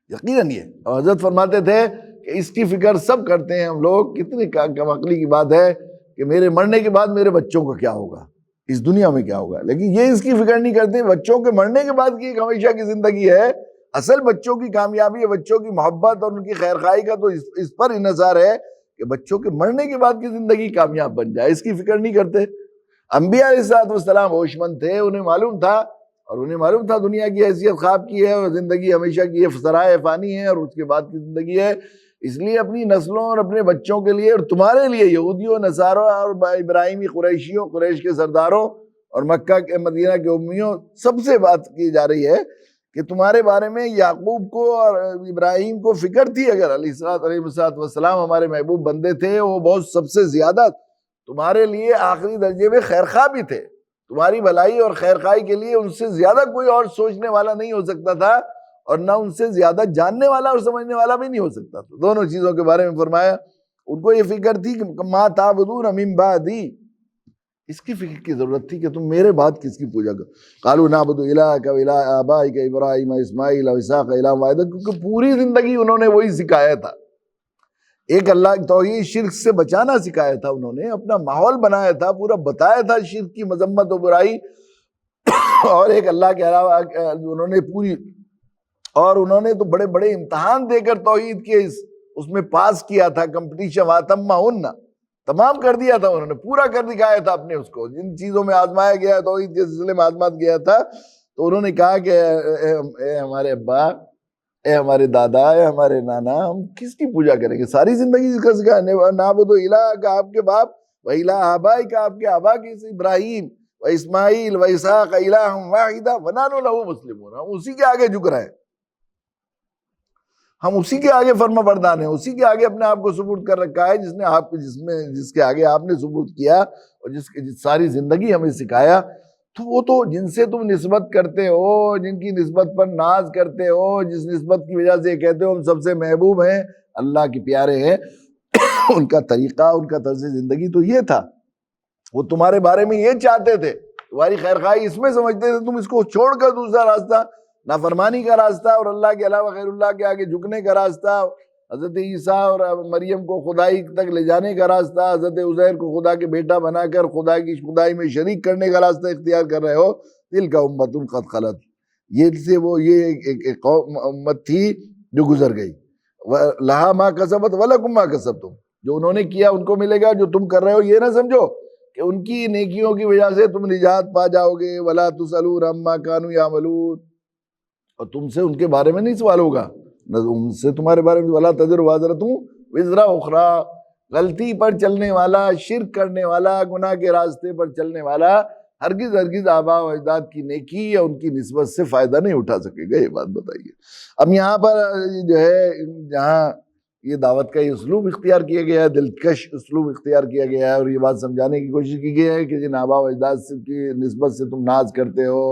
یقیناً یہ اور حضرت فرماتے تھے کہ اس کی فکر سب کرتے ہیں ہم لوگ، کتنی کم عقلی کی بات ہے کہ میرے مرنے کے بعد میرے بچوں کا کیا ہوگا، اس دنیا میں کیا ہوگا، لیکن یہ اس کی فکر نہیں کرتے بچوں کے مرنے کے بعد کی ایک ہمیشہ کی زندگی ہے۔ اصل بچوں کی کامیابی ہے، بچوں کی محبت اور ان کی خیر خواہی کا تو اس پر انحصار ہے کہ بچوں کے مرنے کے بعد کی زندگی کامیاب بن جائے، اس کی فکر نہیں کرتے۔ انبیاء علیہ السلام ہوش مند تھے، انہیں معلوم تھا دنیا کی حیثیت خواب کی ہے اور زندگی ہمیشہ کی ہے، سرائے فانی ہے اور اس کے بعد کی زندگی ہے۔ اس لیے اپنی نسلوں اور اپنے بچوں کے لیے اور تمہارے لیے یہودیوں، نصاروں اور ابراہیمی قریشیوں، قریش کے سرداروں اور مکہ کے مدینہ کے امیوں سب سے بات کی جا رہی ہے کہ تمہارے بارے میں یعقوب کو اور ابراہیم کو فکر تھی، اگر علیہ السلام ہمارے محبوب بندے تھے، وہ بہت سب سے زیادہ تمہارے لیے آخری درجے میں خیر خواہ بھی تھے، تمہاری بھلائی اور خیر خواہی کے لیے ان سے زیادہ کوئی اور سوچنے والا نہیں ہو سکتا تھا اور نہ ان سے زیادہ جاننے والا اور سمجھنے والا بھی نہیں ہو سکتا تھا۔ دونوں چیزوں کے بارے میں فرمایا، ان کو یہ فکر تھی کہ ما تعبدون من بعدی، اس کی فکر کی ضرورت تھی کہ تم میرے بعد کس کی پوجا کرو۔ قالوا نعبد الہک و الہ آبائک ابراہیم و اسماعیل و اسحاق الہ واحد، کیونکہ پوری زندگی انہوں نے وہی سکھایا تھا، ایک اللہ توحید شرک سے بچانا سکھایا تھا، انہوں نے اپنا ماحول بنایا تھا، پورا بتایا تھا شرک کی مذمت و برائی، اور ایک اللہ کے علاوہ انہوں نے اور انہوں نے تو بڑے بڑے امتحان دے کر توحید کے اس میں پاس کیا تھا، کمپٹیشن واتمہن، تمام کر دیا تھا، انہوں نے پورا کر دکھایا تھا اپنے اس کو، جن چیزوں میں آزمایا گیا توحید کے سلسلے میں آزمایا گیا تھا، تو انہوں نے کہا کہ اے ہمارے ابا، اے ہمارے دادا، اے ہمارے نانا، ہم کس کی پوجا کریں گے؟ ساری زندگی اس کا سکھایا، نعبد الہ کا آپ کے باپ و الہ آبائی کا آپ کے آبا کی ابراہیم و اسماعیل و اسحاق الہ واحد ونحن لہ مسلمون، ہم اسی کے آگے جھک رہے ہیں، ہم اسی کے آگے فرما بردار ہیں، اسی کے آگے اپنے آپ کو سپرد کر رکھا ہے جس نے آپ کو جس کے آگے آپ نے سپرد کیا اور جس ساری زندگی ہمیں سکھایا۔ تو وہ تو جن سے تم نسبت کرتے ہو، جن کی نسبت پر ناز کرتے ہو، جس نسبت کی وجہ سے کہتے ہو ہم سب سے محبوب ہیں، اللہ کے پیارے ہیں، ان کا طریقہ، ان کا طرز زندگی تو یہ تھا، وہ تمہارے بارے میں یہ چاہتے تھے، تمہاری خیر خواہی اس میں سمجھتے تھے، تم اس کو چھوڑ کر دوسرا راستہ، نافرمانی کا راستہ اور اللہ کے علاوہ غیر اللہ کے آگے جھکنے کا راستہ، حضرت عیسیٰ اور مریم کو خدائی تک لے جانے کا راستہ، حضرت عزیر کو خدا کے بیٹا بنا کر خدا کی خدائی میں شریک کرنے کا راستہ اختیار کر رہے ہو، تل کا امت قد خلت، یہ ایک قوم امت تھی جو گزر گئی، لہا ما کسبت ولکم ما کسبتم، جو انہوں نے کیا ان کو ملے گا، جو تم کر رہے ہو یہ نہ سمجھو کہ ان کی نیکیوں کی وجہ سے تم نجات پا جاؤ گے، ولا تسألون عما كانوا يعملون، اور تم سے ان کے بارے میں نہیں سوال ہوگا، ان سے تمہارے بارے میں، ولا تزر وازرۃ وزر اخری، غلطی پر چلنے والا، شرک کرنے والا، گناہ کے راستے پر چلنے والا ہرگز ہرگز آباء و اجداد کی نیکی یا ان کی نسبت سے فائدہ نہیں اٹھا سکے گا۔ یہ بات بتائیے۔ اب یہاں پر جو ہے، جہاں یہ دعوت کا یہ اسلوب اختیار کیا گیا ہے، دلکش اسلوب اختیار کیا گیا ہے، اور یہ بات سمجھانے کی کوشش کی گئی ہے کہ جن آباء و اجداد کی نسبت سے تم ناز کرتے ہو،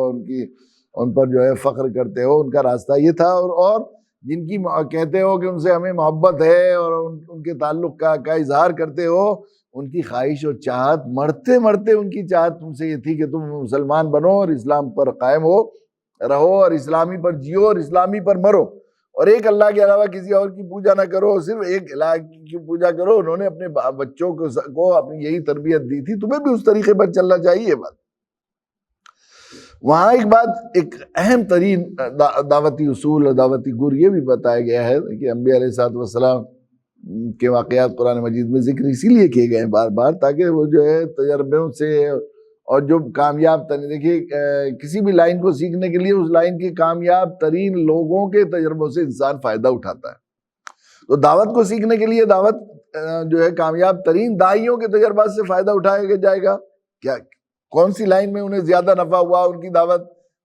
ان پر جو ہے فخر کرتے ہو، ان کا راستہ یہ تھا، اور جن کی کہتے ہو کہ ان سے ہمیں محبت ہے اور ان کے تعلق کا اظہار کرتے ہو، ان کی خواہش اور چاہت، مرتے مرتے ان کی چاہت تم سے یہ تھی کہ تم مسلمان بنو اور اسلام پر قائم رہو اور اسلامی پر جیو اور اسلامی پر مرو، اور ایک اللہ کے علاوہ کسی اور کی پوجا نہ کرو، صرف ایک الہ کی پوجا کرو۔ انہوں نے اپنے بچوں کو اپنی یہی تربیت دی تھی، تمہیں بھی اس طریقے پر چلنا چاہیے۔ بات وہاں ایک اہم ترین دعوتی اصول اور دعوتی گر یہ بھی بتایا گیا ہے کہ انبیاء علیہ السلام کے واقعات قرآن مجید میں ذکر اسی لیے کیے گئے ہیں بار بار، تاکہ وہ جو ہے تجربوں سے اور جو کامیاب ترین، دیکھیے کسی بھی لائن کو سیکھنے کے لیے اس لائن کے کامیاب ترین لوگوں کے تجربوں سے انسان فائدہ اٹھاتا ہے۔ تو دعوت کو سیکھنے کے لیے دعوت جو ہے کامیاب ترین داعیوں کے تجربات سے فائدہ اٹھایا جائے گا۔ کیا کون سی لائن میں انہیں زیادہ نفع ہوا، ان کی دعوت،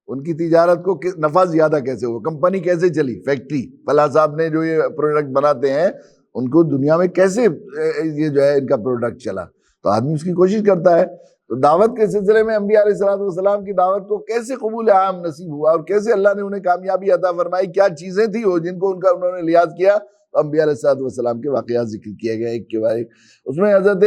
ان کی تجارت کو نفع زیادہ کیسے ہوا، کمپنی کیسے چلی، فیکٹری فلاں صاحب نے جو یہ پروڈکٹ بناتے ہیں ان کو دنیا میں کیسے یہ جو ہے ان کا پروڈکٹ چلا، تو آدمی اس کی کوشش کرتا ہے۔ تو دعوت کے سلسلے میں انبیاء علیہ السلام کی دعوت کو کیسے قبول عام نصیب ہوا اور کیسے اللہ نے انہیں کامیابی عطا فرمائی، کیا چیزیں تھیں وہ جن کو انہوں نے لحاظ کیا، تو انبیاء علیہ السلام کے واقعات ذکر کیے گئے ایک کے بعد ایک۔ اس میں حضرت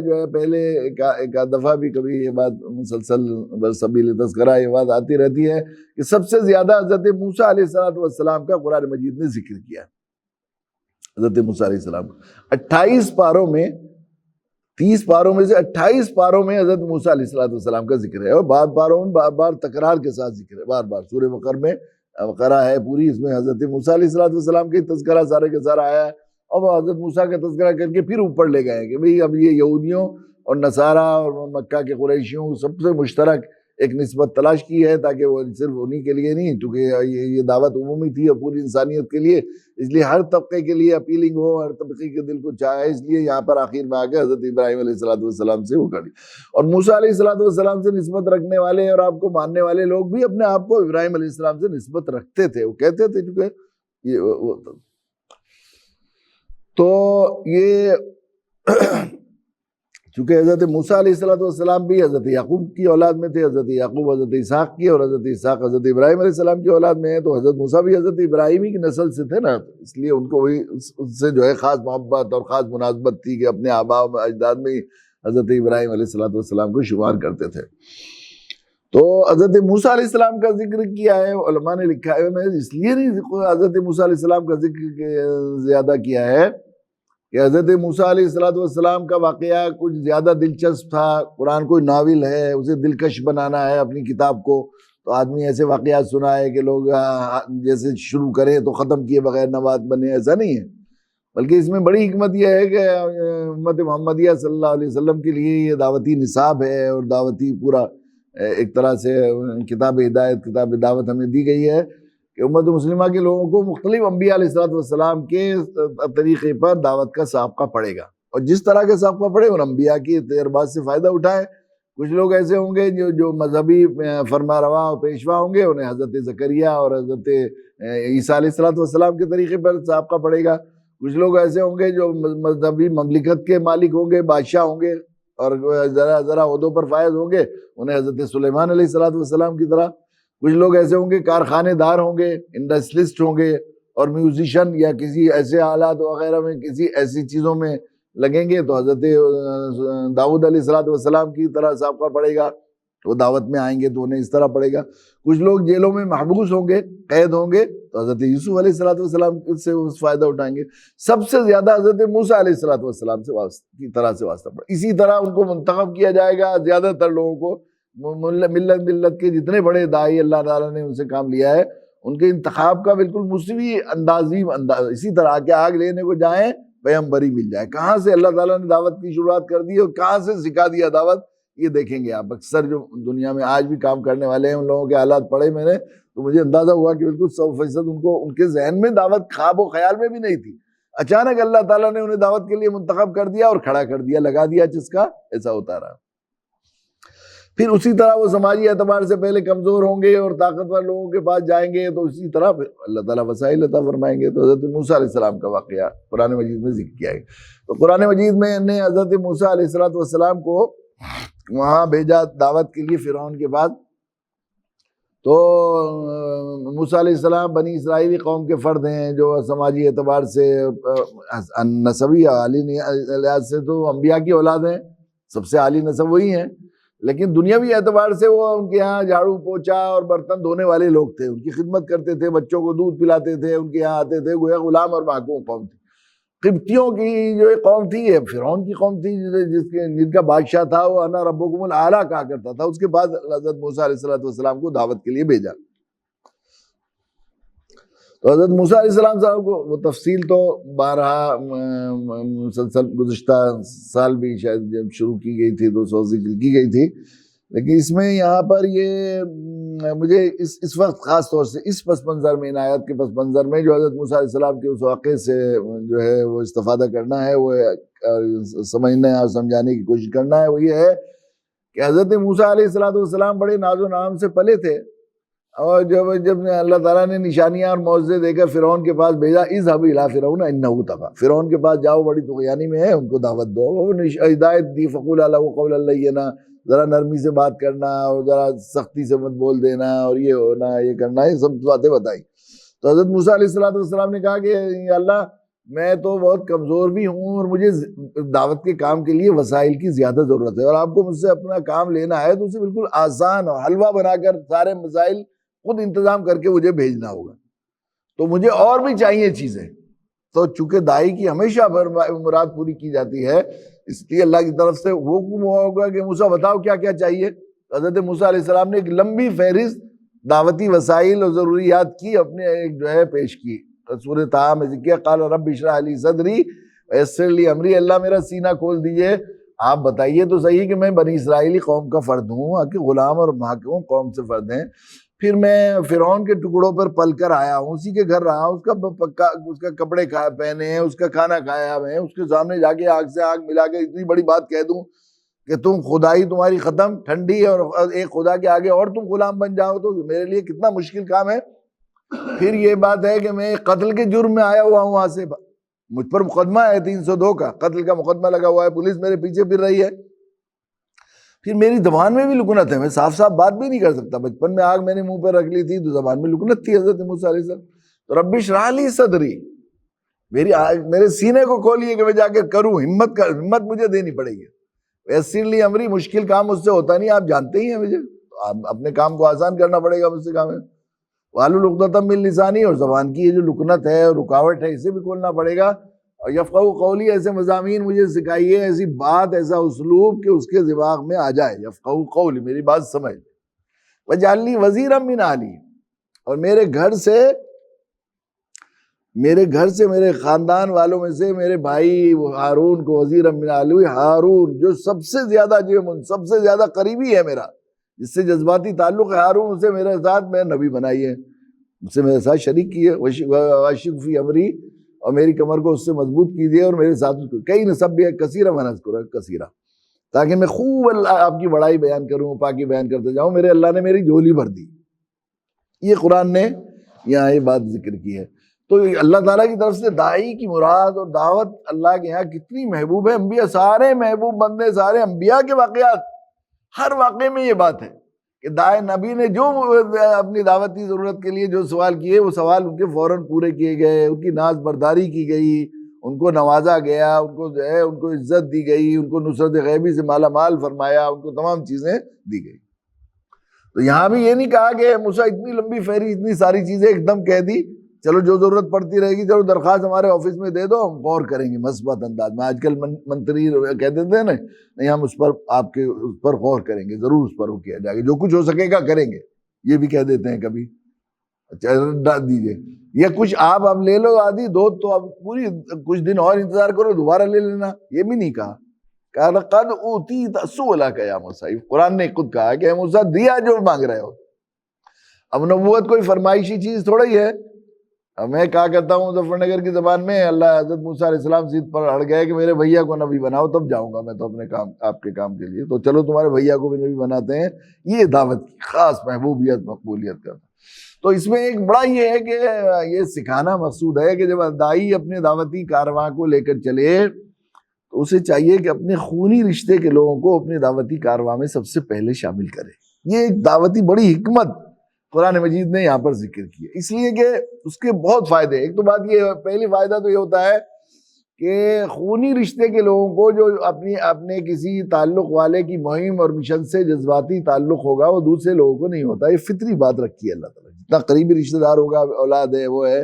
جو ہے پہلے ایک دفعہ بھی کبھی یہ بات مسلسل برسبیل تذکرہ یہ بات آتی رہتی ہے کہ سب سے زیادہ حضرت موسیٰ علیہ السلام کا قرآن مجید نے ذکر کیا۔ حضرت موسیٰ علیہ السلام 28 پاروں میں، 30 پاروں میں سے 28 پاروں میں حضرت موسیٰ علیہ السلام کا ذکر ہے، اور بعض پاروں میں بار بار تکرار کے ساتھ ذکر ہے، بار بار سورہ بقرہ میں بقرہ ہے پوری، اس میں حضرت موسیٰ علیہ السلام کے تذکرہ سارے کے سارا آیا ہے، اور وہ حضرت موسیٰ کا تذکرہ کر کے پھر اوپر لے گئے کہ بھئی اب یہ یہودیوں اور نصارہ اور مکہ کے قریشیوں سب سے مشترک ایک نسبت تلاش کی ہے، تاکہ وہ صرف انہی کے لیے نہیں، کیونکہ یہ دعوت عمومی تھی اور پوری انسانیت کے لیے، اس لیے ہر طبقے کے لیے اپیلنگ ہو، ہر طبقے کے دل کو چاہے، اس لیے یہاں پر آخر میں آ کے حضرت ابراہیم علیہ السلام سے وہ کری، اور موسیٰ علیہ السلام سے نسبت رکھنے والے اور آپ کو ماننے والے لوگ بھی اپنے آپ کو ابراہیم علیہ السلام سے نسبت رکھتے تھے، وہ کہتے تھے کیونکہ یہ تو یہ چونکہ حضرت موسیٰ علیہ السلام بھی حضرت یعقوب کی اولاد میں تھے، حضرت یعقوب حضرت اسحاق کی، اور حضرت اسحاق حضرت ابراہیم علیہ السلام کی اولاد میں ہے، تو حضرت موسیٰ بھی حضرت ابراہیمی کی نسل سے تھے نا، اس لیے ان کو بھی اس سے جو ہے خاص محبت اور خاص مناسبت تھی کہ اپنے آباء و اجداد میں حضرت ابراہیم علیہ السلام کو شمار کرتے تھے۔ تو حضرت موسیٰ علیہ السلام کا ذکر کیا ہے، علماء نے لکھا ہے، میں اس لیے نہیں حضرت موسیٰ علیہ السلام کا ذکر زیادہ کیا ہے کہ حضرت موسیٰ علیہ السلام کا واقعہ کچھ زیادہ دلچسپ تھا، قرآن کوئی ناول ہے، اسے دلکش بنانا ہے اپنی کتاب کو، تو آدمی ایسے واقعات سنائے کہ لوگ جیسے شروع کریں تو ختم کیے بغیر نہ بات بنے، ایسا نہیں ہے، بلکہ اس میں بڑی حکمت یہ ہے کہ امت محمدیہ صلی اللہ علیہ وسلم کے لیے یہ دعوتی نصاب ہے اور دعوتی پورا ایک طرح سے کتاب ہدایت، کتاب دعوت ہمیں دی گئی ہے کہ امت مسلمہ کے لوگوں کو مختلف انبیاء علیہ السلام کے طریقے پر دعوت کا سابقہ پڑے گا، اور جس طرح کا سابقہ پڑے ان انبیاء کی تجربات سے فائدہ اٹھائے۔ کچھ لوگ ایسے ہوں گے جو مذہبی فرما روا اور پیشوا ہوں گے، انہیں حضرت زکریا اور حضرت عیسیٰ علیہ السلام کے طریقے پر سابقہ پڑے گا۔ کچھ لوگ ایسے ہوں گے جو مذہبی مملکت کے مالک ہوں گے، بادشاہ ہوں گے اور ذرا عہدوں پر فائز ہوں گے، انہیں حضرت سلیمان علیہ السلام کی طرح۔ کچھ لوگ ایسے ہوں گے کارخانے دار ہوں گے، انڈسٹریلسٹ ہوں گے اور میوزیشین یا کسی ایسے آلات وغیرہ میں کسی ایسی چیزوں میں لگیں گے، تو حضرت داؤد علیہ السلام کی طرح سابقہ پڑے گا۔ وہ دعوت میں آئیں گے تو انہیں اس طرح پڑے گا. کچھ لوگ جیلوں میں محبوس ہوں گے، قید ہوں گے، تو حضرت یوسف علیہ السلام سے فائدہ اٹھائیں گے. سب سے زیادہ حضرت موسیٰ علیہ السلام کی طرح سے واسطہ پڑا. اسی طرح ان کو منتخب کیا جائے گا. زیادہ تر لوگوں کو ملت کے جتنے بڑے داعی اللہ تعالیٰ نے ان سے کام لیا ہے، ان کے انتخاب کا بالکل مسوی انداز. اسی طرح کہ آگ لینے کو جائیں پیغمبری مل جائے. کہاں سے اللہ تعالیٰ نے دعوت کی شروعات کر دی اور کہاں سے سکھا دیا دعوت، یہ دیکھیں گے آپ. اکثر جو دنیا میں آج بھی کام کرنے والے ہیں ان لوگوں کے حالات پڑھے میں نے، تو مجھے اندازہ ہوا کہ بالکل 100% ان کے ذہن میں دعوت خواب و خیال میں بھی نہیں تھی. اچانک اللہ تعالیٰ نے انہیں دعوت کے لیے منتخب کر دیا اور کھڑا کر دیا، لگا دیا جس کا ایسا ہوتا رہا. پھر اسی طرح وہ سماجی اعتبار سے پہلے کمزور ہوں گے اور طاقتور لوگوں کے پاس جائیں گے، تو اسی طرح پھر اللہ تعالیٰ وسائل عطا فرمائیں گے. تو حضرت موسیٰ علیہ السلام کا واقعہ قرآن مجید میں ذکر کیا ہے. تو قرآن مجید میں نے حضرت موسیٰ علیہ السلام کو وہاں بھیجا دعوت کے لیے فرعون کے بعد. تو موسیٰ علیہ السلام بنی اسرائیلی قوم کے فرد ہیں جو سماجی اعتبار سے نسبی عالی لحاظ سے تو انبیاء کی اولاد ہیں، سب سے عالی نسب وہی ہیں. لیکن دنیاوی اعتبار سے وہ ان کے یہاں جھاڑو پوچھا اور برتن دھونے والے لوگ تھے، ان کی خدمت کرتے تھے، بچوں کو دودھ پلاتے تھے، ان کے یہاں آتے تھے، گویا غلام اور محکوم قوم تھی. قبطیوں کی جو ایک قوم تھی، یہ فرعون کی قوم تھی جن کا بادشاہ تھا وہ انا ربکم الاعلیٰ کہا کرتا تھا. اس کے بعد حضرت موسیٰ علیہ السلام کو دعوت کے لیے بھیجا. تو حضرت موسیٰ علیہ السلام صاحب کو وہ تفصیل تو بارہا مسلسل گزشتہ سال بھی شاید جب شروع کی گئی تھی تو ذکر کی گئی تھی، لیکن اس میں یہاں پر یہ مجھے اس وقت خاص طور سے اس پس منظر میں، ان آیات کے پس منظر میں جو حضرت موسیٰ علیہ السلام کے اس واقعے سے جو ہے وہ استفادہ کرنا ہے، وہ سمجھنے اور سمجھانے کی کوشش کرنا ہے، وہ یہ ہے کہ حضرت موسیٰ علیہ السلام بڑے ناز و نعام سے پلے تھے. اور جب اللہ تعالیٰ نے نشانیاں اور معجزے دے کر فرعون کے پاس بھیجا، اذهب الى فرعون انه طغى، فرعون کے پاس جاؤ، بڑی طغیانی میں ہے، ان کو دعوت دو. وہ ہدایت دی، فقولا له قولا لینا، ذرا نرمی سے بات کرنا اور ذرا سختی سے مت بول دینا اور یہ ہونا یہ کرنا، یہ سب باتیں بتائی. تو حضرت موسیٰ علیہ السلام نے کہا کہ یا اللہ میں تو بہت کمزور بھی ہوں اور مجھے دعوت کے کام کے لیے وسائل کی زیادہ ضرورت ہے، اور آپ کو مجھ سے اپنا کام لینا ہے تو اسے بالکل آسان اور حلوہ بنا کر سارے مسائل خود انتظام کر کے مجھے بھیجنا ہوگا. تو مجھے اور بھی چاہیے چیزیں. تو چونکہ داعی کی ہمیشہ مراد پوری کی جاتی ہے، اس لیے اللہ کی طرف سے حکم ہوا ہوگا کہ موسیٰ بتاؤ کیا کیا چاہیے. حضرت موسیٰ علیہ السلام نے ایک لمبی فہرست دعوتی وسائل اور ضروریات کی اپنے ایک جو ہے پیش کی. سورۃ طٰہٰ میں ذکر قال رب اشرح لی صدری ویسر لی امری، اللہ میرا سینہ کھول دیجئے، آپ بتائیے تو صحیح کہ میں بنی اسرائیلی قوم کا فرد ہوں، کہ غلام اور محکوم قوم سے فرد ہیں. پھر میں فرعون کے ٹکڑوں پر پل کر آیا ہوں، اسی کے گھر رہا ہوں، اس کا کپڑے پہنے ہیں، اس کا کھانا کھایا میں، اس کے سامنے جا کے آگ سے آگ ملا کے اتنی بڑی بات کہہ دوں کہ تم خدائی تمہاری ختم ٹھنڈی اور ایک خدا کے آگے اور تم غلام بن جاؤ، تو میرے لیے کتنا مشکل کام ہے. پھر یہ بات ہے کہ میں قتل کے جرم میں آیا ہوا ہوں، وہاں سے مجھ پر مقدمہ ہے 302 کا، قتل کا مقدمہ لگا ہوا ہے، پولیس میرے پیچھے پھر رہی ہے. پھر میری زبان میں بھی لکنت ہے، میں صاف صاف بات بھی نہیں کر سکتا. بچپن میں آگ میں نے منہ پہ رکھ لی تھی تو زبان میں لکنت تھی حضرت موسیٰ علیہ السلام. تو رب اشرح لی صدری، میرے سینے کو کھولیے کہ میں جا کے کروں، ہمت مجھے دینی پڑے گی. ویسر لی امری، مشکل کام مجھ سے ہوتا نہیں، آپ جانتے ہی ہیں مجھے، اپنے کام کو آسان کرنا پڑے گا مجھ سے کام ہے. واحلل عقدۃ من لسانی، اور زبان کی یہ جو لکنت ہے اور رکاوٹ ہے اسے بھی کھولنا پڑے گا. اور یفقہوا قولی، ایسے مضامین مجھے سکھائیے، ایسی بات ایسا اسلوب کہ اس کے دماغ میں آ جائے. یفقہوا قولی، میری بات سمجھ. واجعل لی وزیرا من اہلی، اور میرے گھر سے میرے خاندان والوں میں سے میرے بھائی ہارون کو وزیرا من اہلی، ہارون جو سب سے زیادہ قریبی ہے میرا، جس سے جذباتی تعلق ہے، ہارون اسے میرے ساتھ میں نبی بنائیے، اس سے میرے ساتھ شریک کیے. واشرک فی امری، اور میری کمر کو اس سے مضبوط کیجیے اور میرے ساتھ کئی نسب بھی ہے کثیرہ ونذکرہ کثیرہ، تاکہ میں خوب آپ کی بڑائی بیان کروں، پاکی بیان کرتے جاؤں. میرے اللہ نے میری جھولی بھر دی. یہ قرآن نے یہاں یہ بات ذکر کی ہے. تو اللہ تعالیٰ کی طرف سے داعی کی مراد اور دعوت اللہ کے یہاں کتنی محبوب ہے. انبیاء سارے محبوب بندے، سارے انبیاء کے واقعات، ہر واقعے میں یہ بات ہے کہ داعی نبی نے جو اپنی دعوتی ضرورت کے لیے جو سوال کیے، وہ سوال ان کے فوراً پورے کیے گئے، ان کی ناز برداری کی گئی، ان کو نوازا گیا، ان کو جو ہے ان کو عزت دی گئی، ان کو نصرت غیبی سے مالا مال فرمایا، ان کو تمام چیزیں دی گئی. تو یہاں بھی یہ نہیں کہا کہ موسیٰ اتنی لمبی فہرست اتنی ساری چیزیں ایک دم کہہ دی، چلو جو ضرورت پڑتی رہے گی چلو درخواست ہمارے آفس میں دے دو ہم غور کریں گے مثبت انداز میں۔ آج کل منتری کہہ دیتے ہیں نا، نہیں ہم اس پر آپ کے اس پر غور کریں گے، ضرور اس پر وہ کیا جائے گا، جو کچھ ہو سکے گا کریں گے، یہ بھی کہہ دیتے ہیں کبھی۔ اچھا ڈال دیجیے، یا کچھ آپ اب لے لو آدھی دو تو اب پوری کچھ دن اور انتظار کرو دوبارہ لے لینا، یہ بھی نہیں کہا۔ قَالَ قَدْ أُوتِيتَ سُؤْلَكَ يَا موسیٰ، قرآن نے خود کہا کہ اے موسیٰ دیا جو مانگ رہے ہو۔ اب نبوت کوئی فرمائشی چیز تھوڑا ہی ہے۔ اب میں کہا کرتا ہوں مظفر نگر کی زبان میں، اللہ حضرت موسیٰ علیہ السلام سیدھ پر اڑ گئے کہ میرے بھیا کو نبی بناؤ تب جاؤں گا میں تو اپنے کام آپ کے کام کے لیے، تو چلو تمہارے بھیا کو بھی نبی بناتے ہیں۔ یہ دعوت کی خاص محبوبیت مقبولیت کا، تو اس میں ایک بڑا یہ ہے کہ یہ سکھانا مقصود ہے کہ جب دائی اپنے دعوتی کارواں کو لے کر چلے تو اسے چاہیے کہ اپنے خونی رشتے کے لوگوں کو اپنے دعوتی کارواں میں سب سے پہلے شامل کرے۔ یہ ایک دعوتی بڑی حکمت قرآن مجید نے یہاں پر ذکر کیا، اس لیے کہ اس کے بہت فائدے۔ ایک تو بات یہ پہلی فائدہ تو یہ ہوتا ہے کہ خونی رشتے کے لوگوں کو جو اپنے کسی تعلق والے کی مہم اور مشن سے جذباتی تعلق ہوگا وہ دوسرے لوگوں کو نہیں ہوتا، یہ فطری بات رکھی ہے اللہ تعالیٰ۔ جتنا قریبی رشتہ دار ہوگا، اولاد ہے، وہ ہے،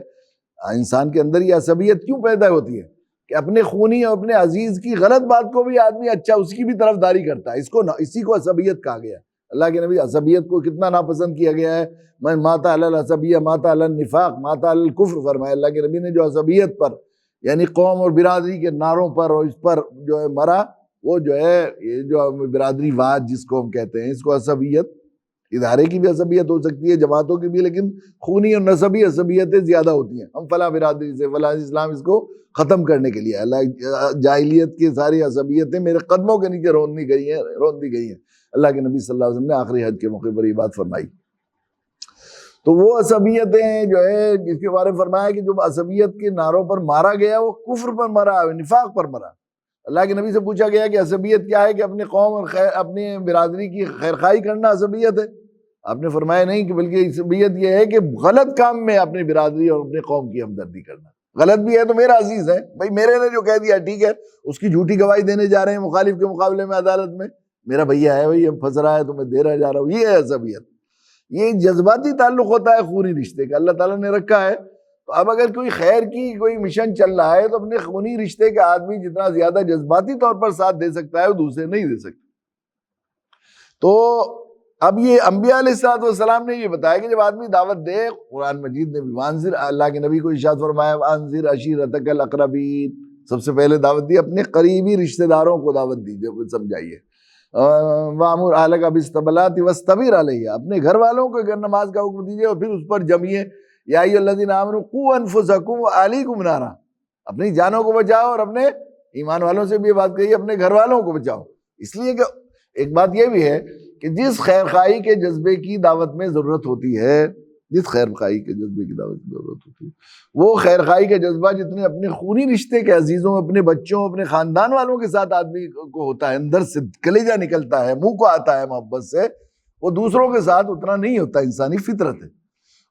انسان کے اندر یہ عصبیت کیوں پیدا ہوتی ہے کہ اپنے خونی اور اپنے عزیز کی غلط بات کو بھی آدمی اچھا اس کی بھی طرفداری کرتا ہے، اسی کو عصبیت کہا گیا ہے۔ اللہ کے نبی عصبیت کو کتنا ناپسند کیا گیا ہے، من مات علی العصبیہ مات علی النفاق مات علی الکفر فرمایا۔ اللہ کے نبی نے جو عصبیت پر یعنی قوم اور برادری کے نعروں پر اور اس پر جو ہے مرا، وہ جو ہے یہ جو برادری واد جس کو ہم کہتے ہیں، اس کو عصبیت، ادارے کی بھی عصبیت ہو سکتی ہے، جماعتوں کی بھی، لیکن خونی اور نسبی عصبیتیں زیادہ ہوتی ہیں۔ ہم فلاں برادری سے فلاں، اسلام اس کو ختم کرنے کے لیے، اللہ جاہلیت کی ساری عصبیتیں میرے قدموں کے نیچے رون دی گئی ہیں۔ اللہ کے نبی صلی اللہ علیہ وسلم نے آخری حج کے موقع پر یہ بات فرمائی۔ تو وہ عصبیتیں جو ہے جس کے بارے میں فرمایا کہ جو عصبیت کے نعروں پر مارا گیا وہ کفر پر مرا، نفاق پر مرا۔ اللہ کے نبی سے پوچھا گیا کہ عصبیت کیا ہے، کہ اپنے قوم اور اپنی برادری کی خیرخواہی کرنا عصبیت ہے؟ آپ نے فرمایا نہیں، کہ بلکہ عصبیت یہ ہے کہ غلط کام میں اپنی برادری اور اپنے قوم کی ہمدردی کرنا۔ غلط بھی ہے تو میرا عزیز ہے بھائی، میرے نے جو کہہ دیا ٹھیک ہے، اس کی جھوٹی گواہی دینے جا رہے ہیں مخالف کے مقابلے میں عدالت میں، میرا بھیا ہے بھائی، اب پھنس رہا ہے تو میں دے رہا جا رہا ہوں، یہ ہے عصبیت۔ یہ جذباتی تعلق ہوتا ہے خونی رشتے کا، اللہ تعالیٰ نے رکھا ہے۔ تو اب اگر کوئی خیر کی کوئی مشن چل رہا ہے تو اپنے خونی رشتے کا آدمی جتنا زیادہ جذباتی طور پر ساتھ دے سکتا ہے وہ دوسرے نہیں دے سکتا۔ تو اب یہ انبیاء علیہ السلام نے یہ بتایا کہ جب آدمی دعوت دے، قرآن مجید نے بھی وانذر، اللہ کے نبی کو ارشاد فرمایا وانذر عشیرتک الاقربین، سب سے پہلے دعوت دی اپنے قریبی رشتہ داروں کو دعوت دیجیے، سمجھائیے۔ وَأْمُرْ أَهْلَكَ بِالصَّلَاةِ وَاسْتَبِرْ عَلَيْهَا، اپنے گھر والوں کو اگر نماز کا حکم دیجیے اور پھر اس پر جمیے۔ یا ایھا الذین آمنوا قوا انفسکم وأہلیکم نارا، اپنی جانوں کو بچاؤ اور اپنے ایمان والوں سے بھی یہ بات کہی اپنے گھر والوں کو بچاؤ۔ اس لیے کہ ایک بات یہ بھی ہے کہ جس خیر خواہی کے جذبے کی دعوت میں ضرورت ہوتی ہے، جس خیر خواہی کے جذبے کی دعوت میں ضرورت ہوتی ہے، وہ خیر خواہی کا جذبہ جتنے اپنے خونی رشتے کے عزیزوں، اپنے بچوں، اپنے خاندان والوں کے ساتھ آدمی کو ہوتا ہے، اندر سے کلیجہ نکلتا ہے، منہ کو آتا ہے محبت سے، وہ دوسروں کے ساتھ اتنا نہیں ہوتا، انسانی فطرت ہے۔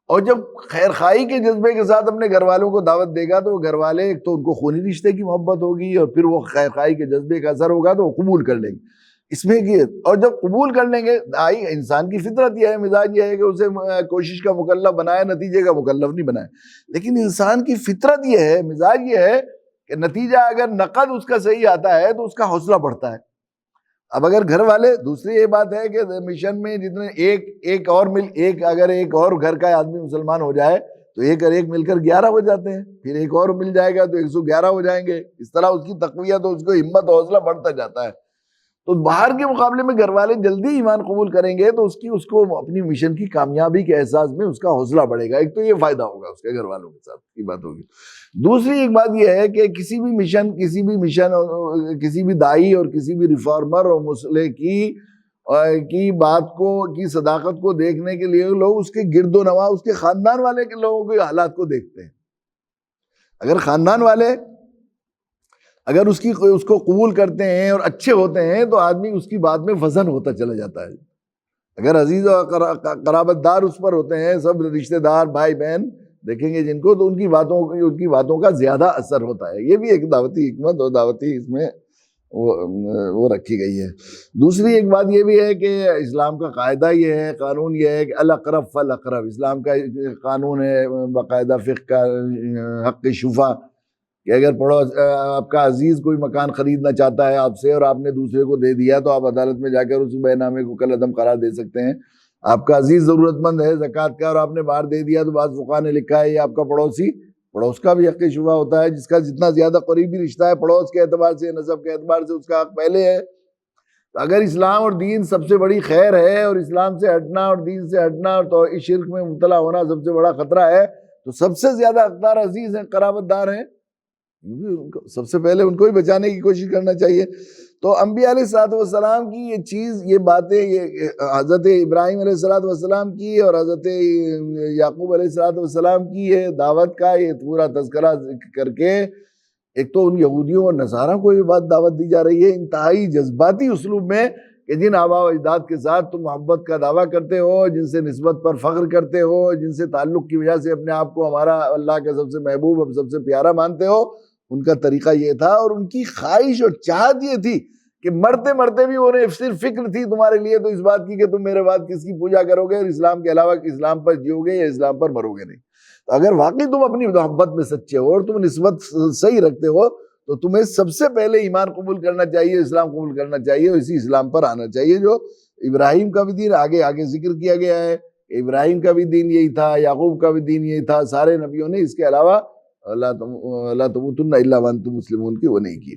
اور جب خیر خواہی کے جذبے کے ساتھ اپنے گھر والوں کو دعوت دے گا تو وہ گھر والے ایک تو ان کو خونی رشتے کی محبت ہوگی اور پھر وہ خیر خواہی کے جذبے کا اثر ہوگا تو وہ قبول کر لیں گے۔ اس میں کہ اور جب قبول کر لیں گے، انسان کی فطرت یہ ہے، مزاج یہ ہے کہ اسے کوشش کا مکلف بنائے، نتیجے کا مکلف نہیں بنائے۔ لیکن انسان کی فطرت یہ ہے، مزاج یہ ہے کہ نتیجہ اگر نقد اس کا صحیح آتا ہے تو اس کا حوصلہ بڑھتا ہے۔ اب اگر گھر والے، دوسری یہ بات ہے کہ مشن میں جتنے اگر ایک اور گھر کا آدمی مسلمان ہو جائے تو ایک اور ایک مل کر 11 ہو جاتے ہیں، پھر ایک اور مل جائے گا تو 111 ہو جائیں گے۔ اس طرح اس کی تقویت اور اس کو ہمت حوصلہ بڑھتا جاتا ہے۔ تو باہر کے مقابلے میں گھر والے جلدی ایمان قبول کریں گے تو اس کو اپنی مشن کی کامیابی کے احساس میں اس کا حوصلہ بڑھے گا۔ ایک تو یہ فائدہ ہوگا اس کے گھر والوں کے ساتھ کی بات ہوگی۔ دوسری ایک بات یہ ہے کہ کسی بھی مشن کسی بھی داعی اور کسی بھی ریفارمر اور مصلح کی بات کو، کی صداقت کو دیکھنے کے لیے لوگ اس کے گرد و نواح، اس کے خاندان والے کے لوگوں کے حالات کو دیکھتے ہیں۔ اگر خاندان والے اگر اس کو قبول کرتے ہیں اور اچھے ہوتے ہیں تو آدمی اس کی بات میں وزن ہوتا چلا جاتا ہے۔ اگر عزیز و قرابت دار اس پر ہوتے ہیں، سب رشتہ دار بھائی بہن دیکھیں گے جن کو، تو ان کی باتوں کا زیادہ اثر ہوتا ہے۔ یہ بھی ایک دعوتی حکمت اور دعوتی اس میں وہ رکھی گئی ہے۔ دوسری ایک بات یہ بھی ہے کہ اسلام کا قاعدہ یہ ہے، قانون یہ ہے کہ الاقرب فالاقرب، اسلام کا قانون ہے باقاعدہ فقہ کا، حق شفا، کہ اگر پڑوس آپ کا عزیز کوئی مکان خریدنا چاہتا ہے آپ سے اور آپ نے دوسرے کو دے دیا تو آپ عدالت میں جا کر اس بے نامے کو کل عدم قرار دے سکتے ہیں۔ آپ کا عزیز ضرورت مند ہے زکوٰۃ کا اور آپ نے باہر دے دیا تو بعض فقہا نے لکھا ہے یہ آپ کا پڑوسی، پڑوس کا بھی حق شفا ہوتا ہے، جس کا جتنا زیادہ قریبی رشتہ ہے پڑوس کے اعتبار سے، نسب کے اعتبار سے، اس کا حق پہلے ہے۔ تو اگر اسلام اور دین سب سے بڑی خیر ہے اور اسلام سے ہٹنا اور دین سے ہٹنا اور تو شرک میں مبتلا ہونا سب سے بڑا خطرہ ہے، تو سب سے زیادہ حقدار عزیز ہیں، قرابت دار ہیں، سب سے پہلے ان کو ہی بچانے کی کوشش کرنا چاہیے۔ تو انبیاء علیہ الصلوۃ والسلام کی یہ چیز، یہ باتیں، یہ حضرت ابراہیم علیہ الصلوۃ والسلام کی اور حضرت یعقوب علیہ الصلوۃ والسلام کی یہ دعوت کا یہ پورا تذکرہ کر کے، ایک تو ان یہودیوں اور نصاریٰ کو یہ بات دعوت دی جا رہی ہے انتہائی جذباتی اسلوب میں کہ جن آباء و اجداد کے ساتھ تم محبت کا دعویٰ کرتے ہو، جن سے نسبت پر فخر کرتے ہو، جن سے تعلق کی وجہ سے اپنے آپ کو ہمارا اللہ کا سب سے محبوب اور سب سے پیارا مانتے ہو، ان کا طریقہ یہ تھا اور ان کی خواہش اور چاہت یہ تھی کہ مرتے مرتے بھی انہیں صرف فکر تھی تمہارے لیے تو اس بات کی کہ تم میرے بعد کس کی پوجا کرو گے اور اسلام کے علاوہ اسلام پر جیو گے یا اسلام پر مرو گے نہیں۔ تو اگر واقعی تم اپنی محبت میں سچے ہو اور تم نسبت صحیح رکھتے ہو تو تمہیں سب سے پہلے ایمان قبول کرنا چاہیے، اسلام قبول کرنا چاہیے، اسی اسلام پر آنا چاہیے جو ابراہیم کا بھی دین آگے ذکر کیا گیا ہے۔ ابراہیم کا بھی دین یہی تھا، یعقوب کا بھی دین یہی تھا، سارے نبیوں نے اس کے علاوہ لا تموتن الا وانتم مسلمون کی وہ نہیں کی۔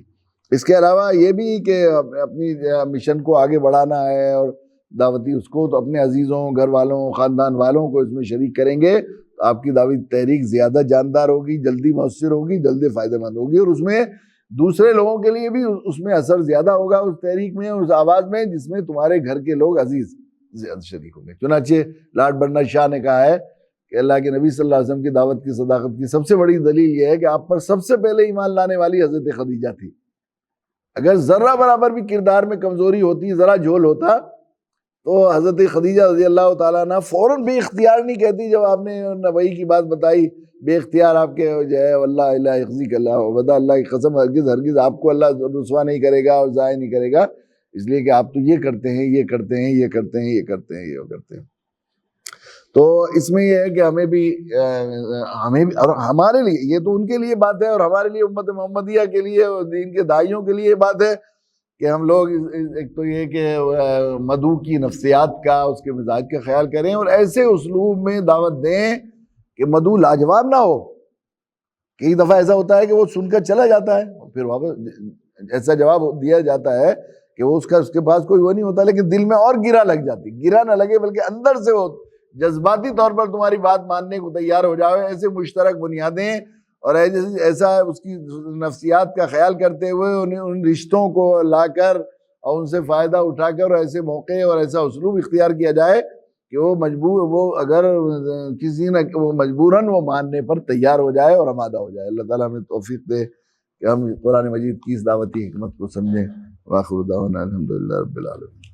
اس کے علاوہ یہ بھی کہ اپنی مشن کو آگے بڑھانا ہے اور دعوتی اس کو، تو اپنے عزیزوں، گھر والوں، خاندان والوں کو اس میں شریک کریں گے تو آپ کی دعوی تحریک زیادہ جاندار ہوگی، جلدی مؤثر ہوگی، جلدی فائدہ مند ہوگی، اور اس میں دوسرے لوگوں کے لیے بھی اس میں اثر زیادہ ہوگا اس تحریک میں، اس آواز میں، جس میں تمہارے گھر کے لوگ عزیز زیادہ شریک ہوں گے۔ چنانچہ لارڈ برنرڈ شاہ نے کہا ہے کہ اللہ کے نبی صلی اللہ علیہ وسلم کی دعوت کی صداقت کی سب سے بڑی دلیل یہ ہے کہ آپ پر سب سے پہلے ایمان لانے والی حضرت خدیجہ تھی۔ اگر ذرہ برابر بھی کردار میں کمزوری ہوتی، ذرا جھول ہوتا، تو حضرت خدیجہ رضی اللہ تعالیٰ عنہ فوراً بے اختیار نہیں کہتی جب آپ نے نبوی کی بات بتائی، بے اختیار آپ کے جو ہے واللہ لا یخزیک اللہ وبدا، اللہ کی قسم ہرگز آپ کو اللہ رسوا نہیں کرے گا اور ضائع نہیں کرے گا، اس لیے کہ آپ تو یہ کرتے ہیں، یہ کرتے ہیں، یہ کرتے ہیں، یہ کرتے ہیں، یہ کرتے ہیں۔ تو اس میں یہ ہے کہ ہمیں بھی اور ہمارے لیے، یہ تو ان کے لیے بات ہے اور ہمارے لیے امت محمدیہ کے لیے اور دین کے داعیوں کے لیے بات ہے کہ ہم لوگ ایک تو یہ کہ مدعو کی نفسیات کا، اس کے مزاج کا خیال کریں اور ایسے اسلوب میں دعوت دیں کہ مدعو لاجواب نہ ہو۔ کئی دفعہ ایسا ہوتا ہے کہ وہ سن کر چلا جاتا ہے اور پھر واپس ایسا جواب دیا جاتا ہے کہ وہ اس کے پاس کوئی وہ نہیں ہوتا، لیکن دل میں اور گرا لگ جاتی، گرا نہ لگے بلکہ اندر سے وہ جذباتی طور پر تمہاری بات ماننے کو تیار ہو جاؤ۔ ایسے مشترک بنیادیں اور ایسا اس کی نفسیات کا خیال کرتے ہوئے ان رشتوں کو لا کر اور ان سے فائدہ اٹھا کر اور ایسے موقع اور ایسا اسلوب اختیار کیا جائے کہ وہ اگر کسی نہ وہ مجبوراً وہ ماننے پر تیار ہو جائے اور آمادہ ہو جائے۔ اللہ تعالیٰ ہمیں توفیق دے کہ ہم قرآن مجید کی اس دعوتی حکمت کو سمجھیں۔ وآخر دعوانا الحمدللہ رب العالمین۔